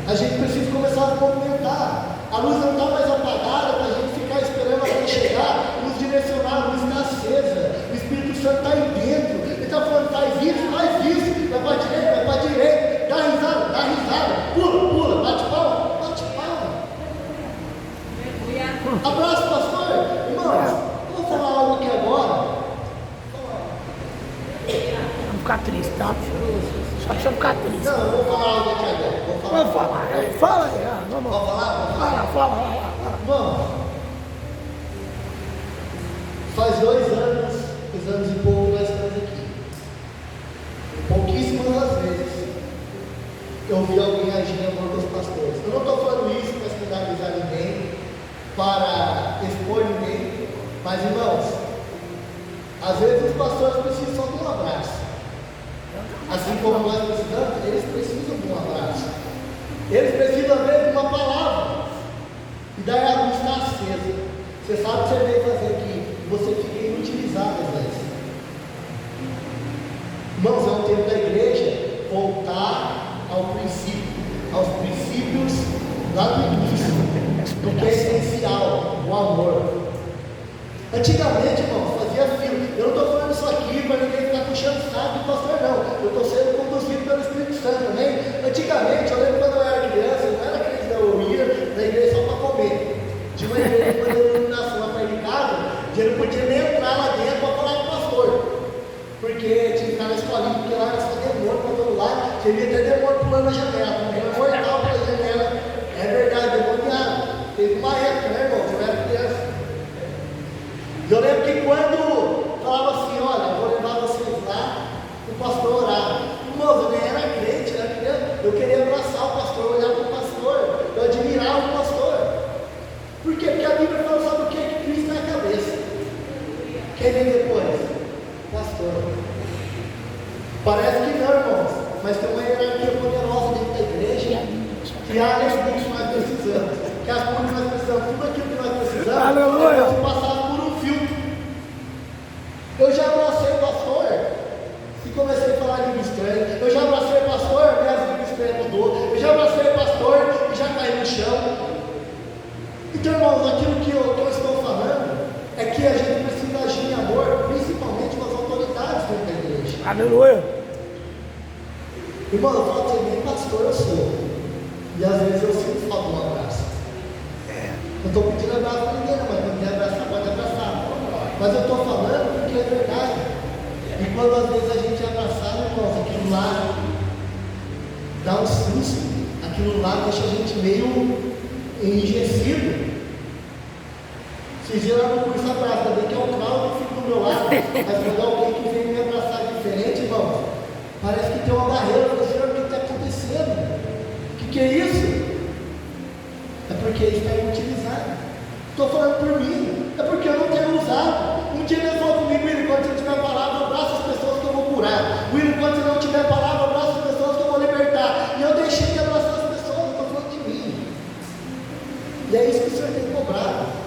A gente precisa começar a movimentar. A luz não está mais apagada para a gente ficar esperando ela chegar, nos direcionar. A luz está acesa. O Espírito Santo está aí dentro. Ele está falando, faz isso, vai para a direita, vai para a direita, dá risada, pula, bate palma. Abraço, pastor. Irmãos, vou falar algo aqui agora. Vamos ficar triste, tá? Só precisa ficar triste. Não, eu vou falar algo aqui agora. Vamos falar. Fala aí, vamos. Vou falar? Fala. Irmão, faz 2 anos e pouco nós estamos aqui. Pouquíssimas as vezes eu vi alguém agir em amor com os pastores. Eu não estou falando isso para escandalizar ninguém, para expor ninguém, mas irmãos, às vezes os pastores precisam só de um abraço. Assim como nós precisamos, eles precisam de um abraço. Eles precisam às vezes de uma palavra. E daí a luz está acesa. Você sabe o que você veio fazer aqui, você fica inutilizado às vezes. Irmãos, é um tempo da igreja voltar aos princípios lá do início, do que é essencial, o amor. Antigamente, irmãos, fazia fila. Eu não estou falando isso aqui para ninguém ficar puxando o saco do pastor, não. Eu estou sendo conduzido pelo Espírito Santo, amém? Antigamente, eu lembro quando eu era criança, eu não era criança, eu ia na igreja só para comer. Tinha uma igreja que quando eu iluminação lá para ir em casa, eu não podia nem entrar lá dentro para falar com o pastor. Porque tinha que ficar na escolinha, porque lá era só demônio para todo lado. Você via até demônio pulando na janela, um mortal pela janela. É verdade, demoniado. Teve uma época, né, irmão? Eu era criança. Eu lembro que quando falava assim, olha, eu vou levar vocês lá, o pastor orar. Irmãos, eu nem era crente, era criança. Eu queria abraçar o pastor, olhar para o pastor, eu admirava o pastor. Por quê? Porque a Bíblia fala, sabe o que? Que Cristo é a cabeça. Quem vem depois? Pastor. Parece que não, irmãos, mas tem uma hierarquia poderosa dentro da igreja, que há as coisas que nós precisamos, que as coisas que nós precisamos, tudo aquilo que nós precisamos, Aleluia. nós passar por um filtro. Eu já abracei o pastor e comecei a falar língua estranha. Eu já abracei o pastor, minhas línguas estranhas mudou. Eu já abracei o pastor e já caí no chão. Então, irmãos, aquilo que eu estou falando é que a gente precisa agir em amor, principalmente com as autoridades dentro da igreja. Aleluia. Irmão, eu falo que nem pastor eu sou. E às vezes eu sinto falta de um abraço. Não estou pedindo abraço para ninguém, não, mas quando quiser abraçar, pode abraçar. Mas eu estou falando porque é verdade. E quando às vezes a gente é abraçado, irmãos, aquilo lá dá um susto, aquilo lá deixa a gente meio enrijecido. Se gerar no curso abraço, também que é o Cláudio que fica do meu lado, mas quando alguém que vem me abraçar diferente, irmãos, parece que tem uma barreira. Eu falo, Senhor, o que está acontecendo? O que é isso? É porque ele está inutilizado. Estou falando por mim, é porque eu não tenho usado. Um dia Deus falou comigo, William, quando você tiver palavra, abraça as pessoas que eu vou curar. William, quando você não tiver palavra, abraça as pessoas que eu vou libertar. E eu deixei de abraçar as pessoas, eu estou falando de mim. E é isso que o Senhor tem cobrado.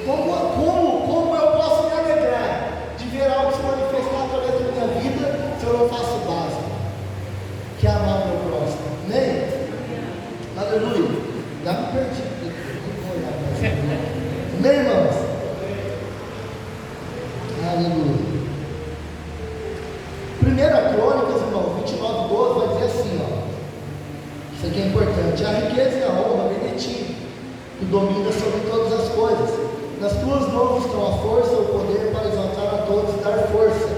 Como eu posso me alegrar de ver algo se manifestar através da minha vida se eu não faço o básico, que é amar o meu próximo? Amém? Aleluia. Já me perdi. Amém, irmãos? Aleluia. 1 Crônicas, irmão, 29:12 vai dizer assim, ó. Isso aqui é importante. A riqueza e a honra vem de ti, que domina sobre todas as coisas. Nas tuas mãos estão a força e o poder para exaltar a todos e dar força.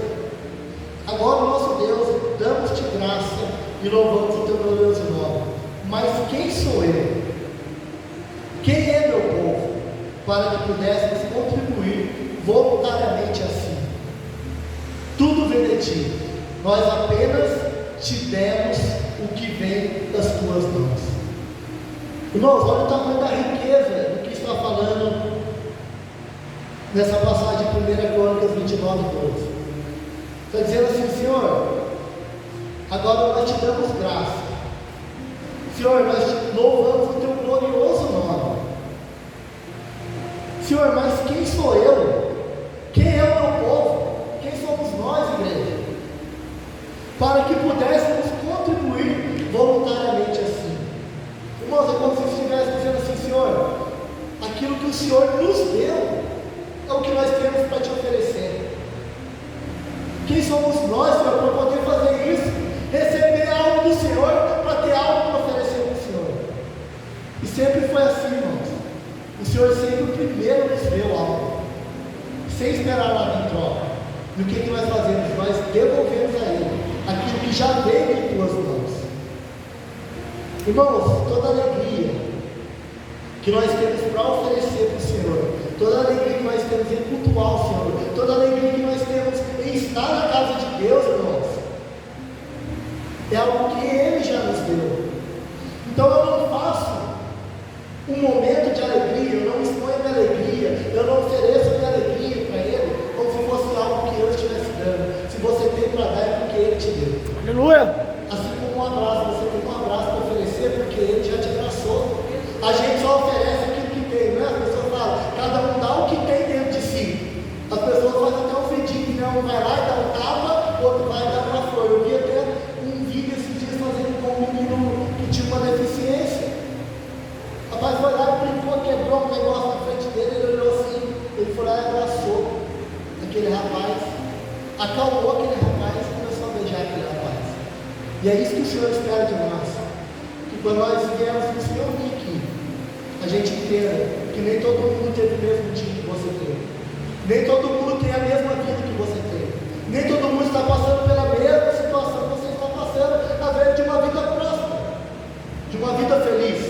Agora, nosso Deus, damos-te graça e louvamos o teu glorioso nome. Mas quem sou eu? Quem é meu povo? Para que pudéssemos contribuir voluntariamente assim. Tudo vem de ti. Nós apenas te demos o que vem das tuas mãos. Irmãos, olha o tamanho da riqueza do que está falando nessa passagem de 1 Crônicas 29:12. Está dizendo assim, Senhor, agora nós te damos graça. Senhor, nós te louvamos o teu glorioso nome. Senhor, mas quem sou eu? Quem é o meu povo? Quem somos nós, igreja? Para que pudéssemos contribuir voluntariamente assim. Irmãos, é como se estivesse dizendo assim, Senhor, aquilo que o Senhor nos deu é o que nós temos para te oferecer. Quem somos nós, Senhor, para poder fazer isso? Receber algo do Senhor, para ter algo para oferecer para o Senhor. E sempre foi assim, irmãos. O Senhor sempre primeiro nos deu algo, sem esperar nada em troca. E o que nós fazemos? Nós devolvemos a Ele aquilo que já veio em tuas mãos. Irmãos, toda alegria que nós temos para oferecer para o Senhor, toda alegria que nós temos em cultuar o Senhor, toda alegria que nós temos em estar na casa de Deus, irmãos, é algo que Ele já nos deu. Então eu não faço um momento de alegria, eu não exponho minha alegria, eu não ofereço minha alegria para Ele como se fosse algo que eu estivesse dando. Se você tem para dar, é porque Ele te deu. Aleluia. Assim como um abraço, você tem um abraço para oferecer porque Ele já te abraçou. A gente só oferece aquilo que tem, né? As pessoas falam, cada um dá o que tem dentro de si. As pessoas fazem até um feedinho, né? Um vai lá e dá um tapa, o outro vai dar uma flor. Eu vi até um vídeo esses dias fazendo com um menino que tinha uma deficiência. O rapaz foi lá e brincou, quebrou um negócio na frente dele, ele olhou assim, ele foi lá e abraçou aquele rapaz, acalmou aquele rapaz e começou a beijar aquele rapaz. E é isso que o Senhor espera de nós. Que quando nós viemos no Senhor vir aqui, a gente entenda que nem todo mundo teve o mesmo dia que você teve. Nem todo mundo tem a mesma vida que você teve. Nem todo mundo está passando pela mesma situação que você está passando, às vezes de uma vida próspera, de uma vida feliz.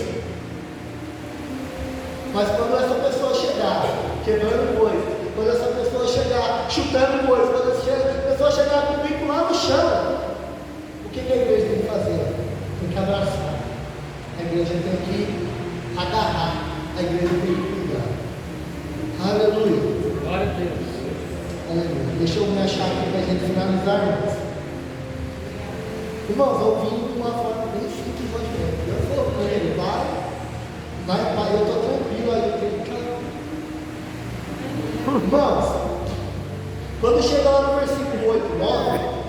Mas quando essa pessoa chegar quebrando coisas, quando essa pessoa chegar chutando coisas, quando essa pessoa chegar com o bico lá no chão, o que a igreja tem que fazer? Tem que abraçar. A igreja tem que agarrar. A igreja tem que cuidar. Aleluia. Glória a Deus. Aleluia. Deixa eu me achar aqui para a gente finalizar, irmãos. Irmãos, eu vim de uma forma bem simples hoje mesmo. Eu falei com ele, vai, eu estou tranquilo aí. Irmãos, quando chega lá no versículo 8, 9,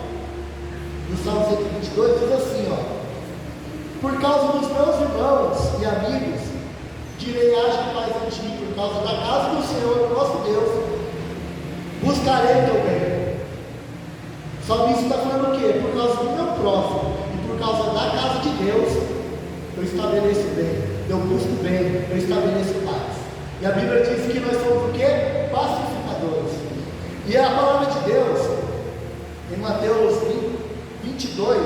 do Salmo 122, diz assim, ó: por causa dos meus irmãos e amigos, direi haja paz em ti, por causa da casa do Senhor, nosso Deus, buscarei o teu bem. O salmista está falando o quê? Por causa do meu próximo e por causa da casa de Deus, eu estabeleço bem, eu busco bem, eu estabeleço paz. E a Bíblia diz que nós somos o quê? Pacificadores. E a palavra de Deus, em Mateus 22,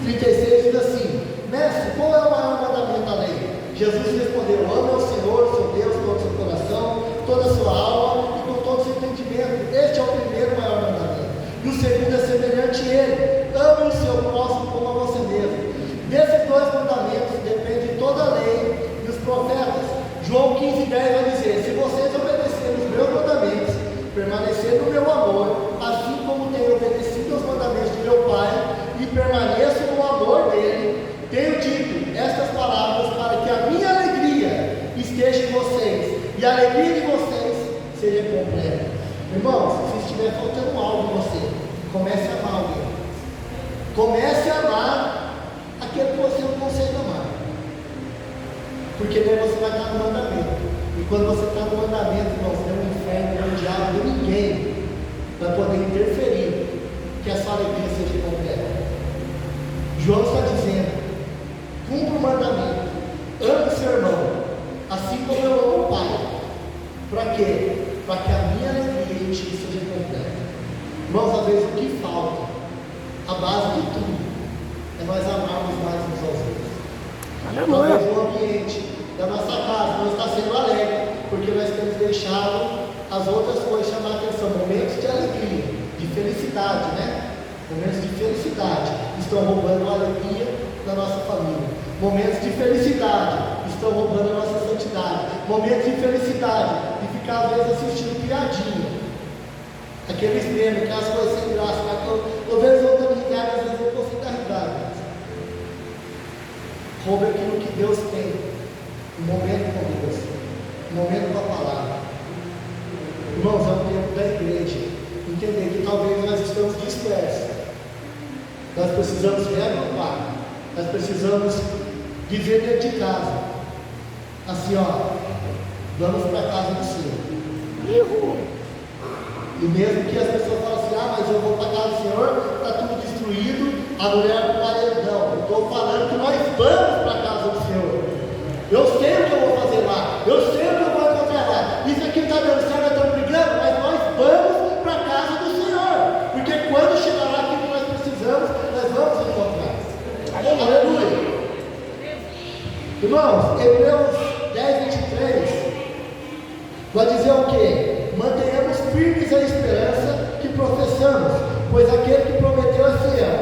36, diz assim: Mestre, qual é o maior mandamento da lei? Jesus respondeu: ame ao Senhor, seu Deus, com todo o seu coração, toda a sua alma e com todo o seu entendimento. Este é o primeiro maior mandamento. E o segundo é semelhante a ele: ame o seu próximo como a você mesmo. Desses dois mandamentos depende toda a lei e os profetas. João 15:10 vai dizer: se vocês obedecerem os meus mandamentos, permanecerem no meu amor, assim como tenho obedecido aos mandamentos de meu Pai e permaneço no amor dele, tenho dito estas palavras para que a minha alegria esteja em vocês e a alegria de vocês seja completa. Irmãos, se estiver faltando algo em você, comece a amar alguém. Comece a amar aquele que você não consegue amar. Porque daí você vai estar no mandamento. E quando você está no mandamento, irmãos, nem o inferno, nem o diabo, nem ninguém vai poder interferir que a sua alegria seja completa. João está dizendo: cumpra o mandamento, ame seu irmão, assim como eu amo o Pai. Para quê? Para que a minha alegria em ti seja completa. Irmãos, às vezes o que falta, a base de tudo, é nós amarmos mais uns aos outros. Talvez o ambiente da nossa casa não está sendo alegre, porque nós temos deixado as outras coisas chamar a atenção. Momentos de alegria, de felicidade, né? Momentos de felicidade estão roubando a alegria da nossa família. Momentos de felicidade estão roubando a nossa santidade. Momentos de felicidade de ficar às vezes assistindo piadinha, aqueles memes, aquelas coisas sem graça, mas eu vejo eu dando risada, às vezes eu não consigo dar risada. Roube aquilo que Deus tem, um momento com Deus, um momento com a palavra. Irmãos, é o tempo da igreja entender que talvez nós estamos dispersos. Nós precisamos reagrupar, nós precisamos viver dentro de casa, assim ó, vamos para a casa do Senhor. E mesmo que as pessoas falem assim: ah, mas eu vou para a casa do Senhor, está tudo destruído, a mulher no paredão. Eu estou falando que nós vamos para a casa do Senhor. Eu sei o que eu vou fazer lá, eu sei o que eu vou encontrar lá. Isso aqui está dando certo, nós estamos brigando, mas nós vamos para a casa do Senhor, porque quando chegar lá aquilo que nós precisamos, nós vamos encontrar. Aleluia. Irmãos, Hebreus 10:23 vai dizer o que? Mantenhamos firmes a esperança que professamos, pois aquele que prometeu é fiel.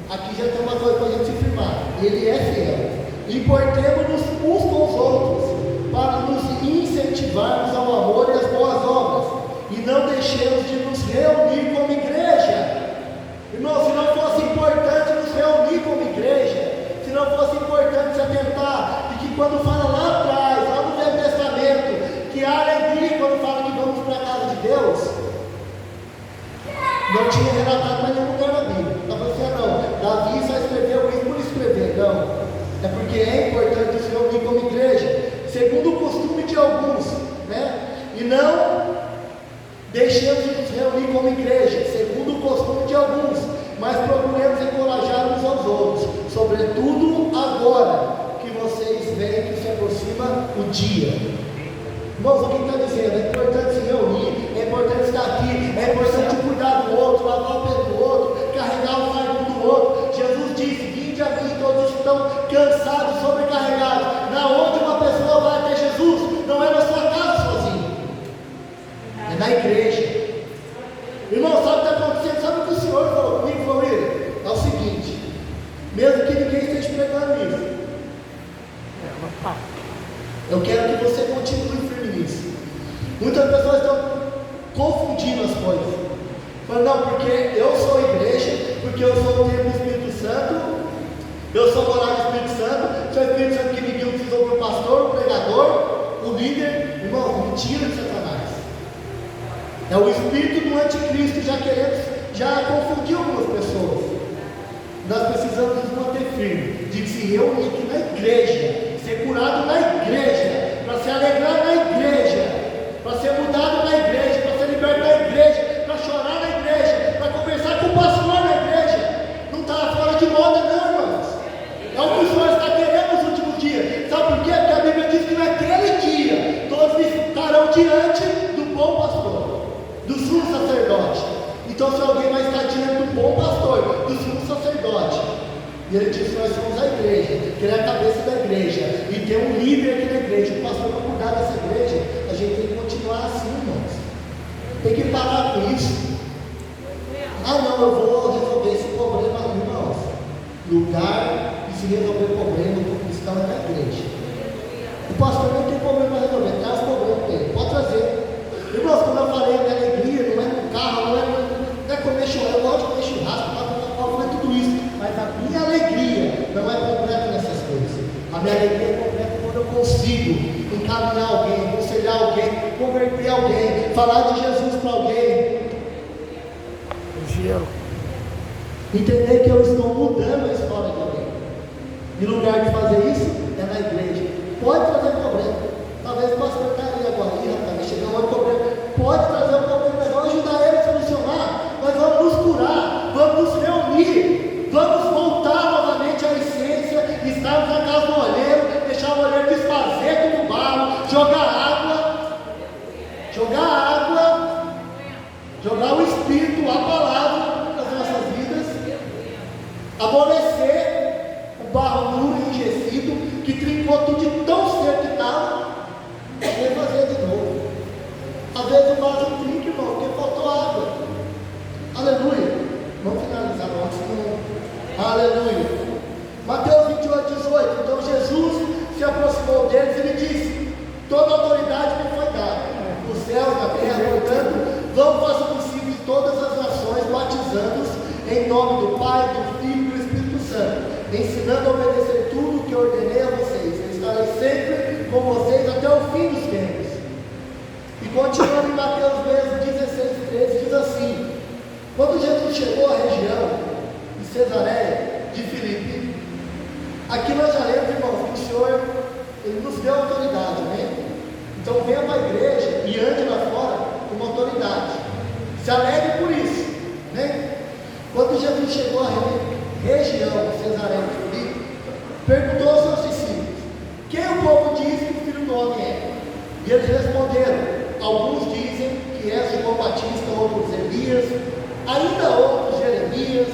Aqui já tem uma coisa para a gente se firmar: ele é fiel. Importemos-nos uns com os outros, para nos incentivarmos ao amor e às boas obras, e não deixemos de nos reunir como igreja. Irmão, se não fosse importante nos reunir como igreja, se não fosse importante se atentar, e que quando fala lá atrás, lá no Velho Testamento, que há alegria quando fala que vamos para a casa de Deus, não tinha relatado mais nenhum lugar na Bíblia. Estava assim: não, Davi só escreveu isso por escrever. Não, é porque é importante se reunir como igreja, segundo o costume de alguns, né? E não deixemos de nos reunir como igreja, segundo o costume de alguns, mas procuremos encorajar uns aos outros, sobretudo agora que vocês veem que se aproxima o dia. Irmãos, o que está dizendo? É importante se reunir, é importante estar aqui, é importante cuidar do outro, lavar o pé do outro, carregar o fardo do outro. Jesus disse: vinde a mim todos que estão cansados, sobrecarregados. Na onde uma pessoa vai até Jesus, não é na sua casa sozinho, é na igreja. Irmão, sabe o que está acontecendo? Sabe o que o Senhor falou comigo, família? É o seguinte: mesmo que ninguém esteja pregando isso, eu quero que você continue firme nisso. Muitas pessoas estão confundindo as coisas, falando: não, porque eu sou igreja, porque eu sou o templo do Espírito Santo, eu sou morada do Espírito Santo, sou o Espírito Santo que me guiou sobre o pastor, o pregador, o líder. Irmão, mentira de Satanás. É o espírito do anticristo já confundiu algumas pessoas. Nós precisamos nos manter firmes, de se reunir aqui na igreja, ser curado na igreja, para se alegrar na igreja, para ser mudado na igreja, para ser liberto na igreja, para chorar na igreja, para conversar com o pastor na igreja. Não está fora de moda não, irmãos. É o que o Senhor está querendo nos últimos dias. Sabe por quê? Porque a Bíblia diante do bom pastor, do sumo sacerdote. Então, se alguém vai estar diante do bom pastor, do sumo sacerdote, e ele diz que nós somos a igreja, que ele é a cabeça da igreja, e tem um líder aqui na igreja, o pastor vai cuidar dessa igreja, a gente tem que continuar assim, irmãos. Tem que parar com isso. Ah, não, eu vou resolver esse problema, irmãos. Lugar de se resolver problema do cristão é na igreja. O pastor não tem problema para resolver, traz problema dele, pode trazer. Irmãos, como eu falei, a minha alegria não é no carro, não é comer churrasco, eu gosto de comer churrasco, não é tudo isso, mas a minha alegria não é completa nessas coisas. A minha alegria é completa quando eu consigo encaminhar alguém, aconselhar alguém, converter alguém, falar de Jesus para alguém. Gelo. Entender que eu estou mudando a história de alguém. Em lugar de fazer isso, é na igreja. Pode trazer problema. Talvez o pastor está ali agora, está me chegando um problema. Pode trazer um problema, mas vamos ajudar ele a solucionar. Nós vamos nos curar, vamos nos reunir, vamos voltar novamente à essência, estarmos na casa do olheiro, deixar o olheiro desfazer como barro, jogar o Espírito, a palavra nas nossas vidas, amolecer o barro duro e enrijecido, que trincou tudo de tão cedo que estava, e fazer de novo. Às vezes o vaso trinca, irmão, porque faltou água. Aleluia. Vamos finalizar não. Aleluia. Mateus 28:18. Então Jesus se aproximou deles e lhe disse: toda autoridade me foi dada, nos céus, na terra, portanto, vão fazer o discípulos de todas as nações, batizando-os em nome do Pai, do Filho e do Espírito Santo, ensinando a obedecer tudo o que ordenei a vocês. Eu estarei sempre com vocês até o fim dos tempos. E continuando em Mateus 16:13, diz assim: quando Jesus chegou à região de Cesareia de Filipe, aqui nós já lemos, irmãos, que o Senhor ele nos deu autoridade, né? Então venha para a igreja e ande lá fora com autoridade. Se alegre por isso, né? Quando Jesus chegou à região de Cesareia de Filipe, perguntou aos seus discípulos: quem o povo diz que o Filho do Homem é? E eles responderam: alguns dizem que és João Batista, outros Elias, ainda outros Jeremias,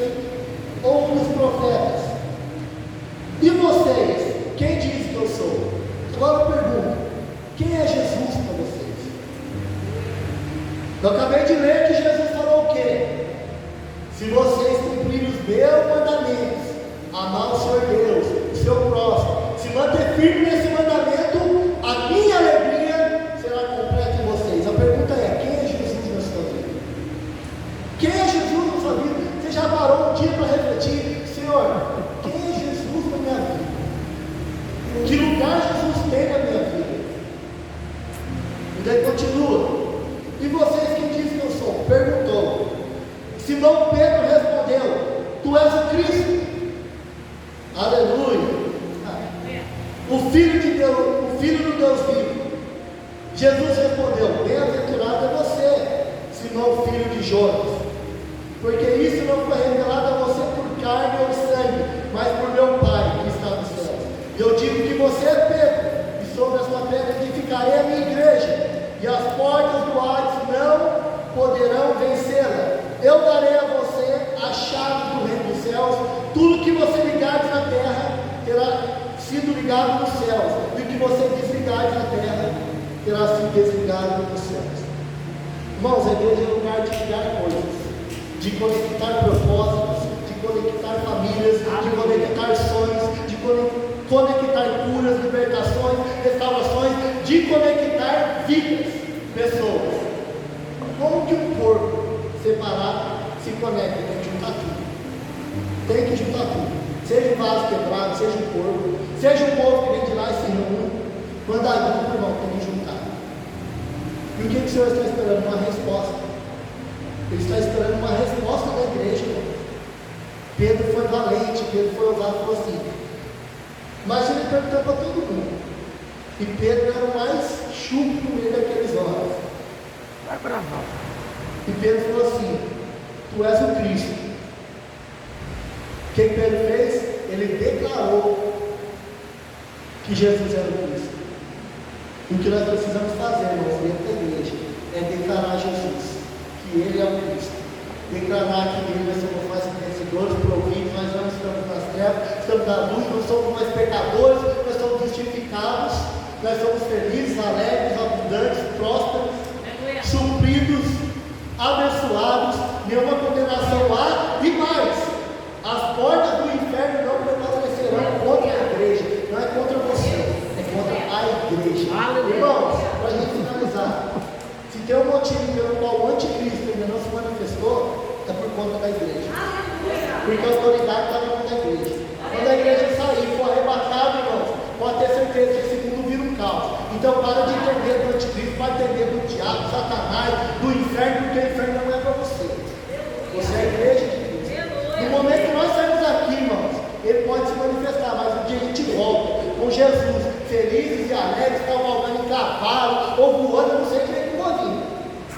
ou um dos profetas. E vocês, quem diz que eu sou? Agora eu pergunto: quem é Jesus para vocês? Eu acabei de ler que Jesus falou o quê? Se vocês cumprirem os meus mandamentos, amar o Senhor Deus, o seu próximo, se manter firme nesse mandamento, a minha alegria será completa em vocês. A pergunta é: quem é Jesus na sua vida? Quem é Jesus na sua vida? Você já parou um dia para refletir: Senhor, quem é Jesus na minha vida? Que lugar Jesus tem na minha vida? E daí continua: e vocês, quem diz que eu sou? Perguntou. Simão Pedro respondeu: tu és o Cristo. Aleluia. O Filho de Deus, o Filho do Deus vivo. Jesus respondeu: bem-aventurado é você, Simão, filho de Jonas, porque isso não foi revelado a você por carne ou sangue, mas por meu Pai que está nos céus. Eu digo que você é Pedro, e sobre esta pedra edificarei a minha igreja, e as portas do Hades não poderão vencê-la. Eu darei a você a chave do reino dos céus. Tudo que você ligar na terra terá sido ligado nos céus, e o que você desligar na terra terá sido desligado nos céus. Irmãos, a igreja é um lugar de ligar coisas, de conectar propósitos, de conectar famílias, de conectar sonhos, de conectar curas, libertações, restaurações, de conectar vidas, pessoas. Como que um corpo separado se conecta? Tem que juntar tudo. Tem que juntar tudo. Seja um vaso quebrado, seja um corpo, seja um povo que vem de lá e se reúne. Quando há grupo, irmão, tem que juntar. E o que o Senhor está esperando? Uma resposta. Ele está esperando uma resposta da igreja. Pedro foi valente, Pedro foi ousado e falou assim. Imagina ele perguntando para todo mundo. E Pedro era o mais chucro no meio daqueles homens. Vai gravar. E Pedro falou assim: tu és o Cristo. O que Pedro fez? Ele declarou que Jesus era o Cristo. E o que nós precisamos fazer, irmãos, dentro da igreja, é declarar Jesus, que Ele é o Cristo. Declarar que Ele nós somos mais vencedores, providos, nós não estamos nas trevas, estamos na luz, não somos mais pecadores, nós somos justificados, nós somos felizes, alegres, abundantes, prósperos, supridos, abençoados, nenhuma condenação há e mais. As portas do inferno não prevalecerão contra a igreja, não é contra você, é contra a igreja. Irmãos, para a gente finalizar, se tem um motivo pelo qual o anticristo ainda não se manifestou, é por conta da igreja. Porque a autoridade está na mão da igreja. Quando a igreja sair, for arrebatada, irmãos, pode ter certeza que esse mundo vira um caos. Então para de entender do anticristo, para entender do diabo, do Satanás, do inferno, porque o inferno não é para você. Você é a igreja de Cristo. No momento que nós saímos aqui, irmãos, ele pode se manifestar, mas o dia a gente volta com Jesus, felizes e alegres, cavalgando em cavalo, ou voando, eu não sei direito como vou vir.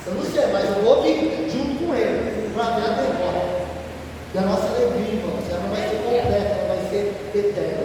Eu não sei, mas eu vou vir junto com ele, para ver a derrota. E a nossa alegria, irmãos, ela não vai ser completa, ela vai ser eterna.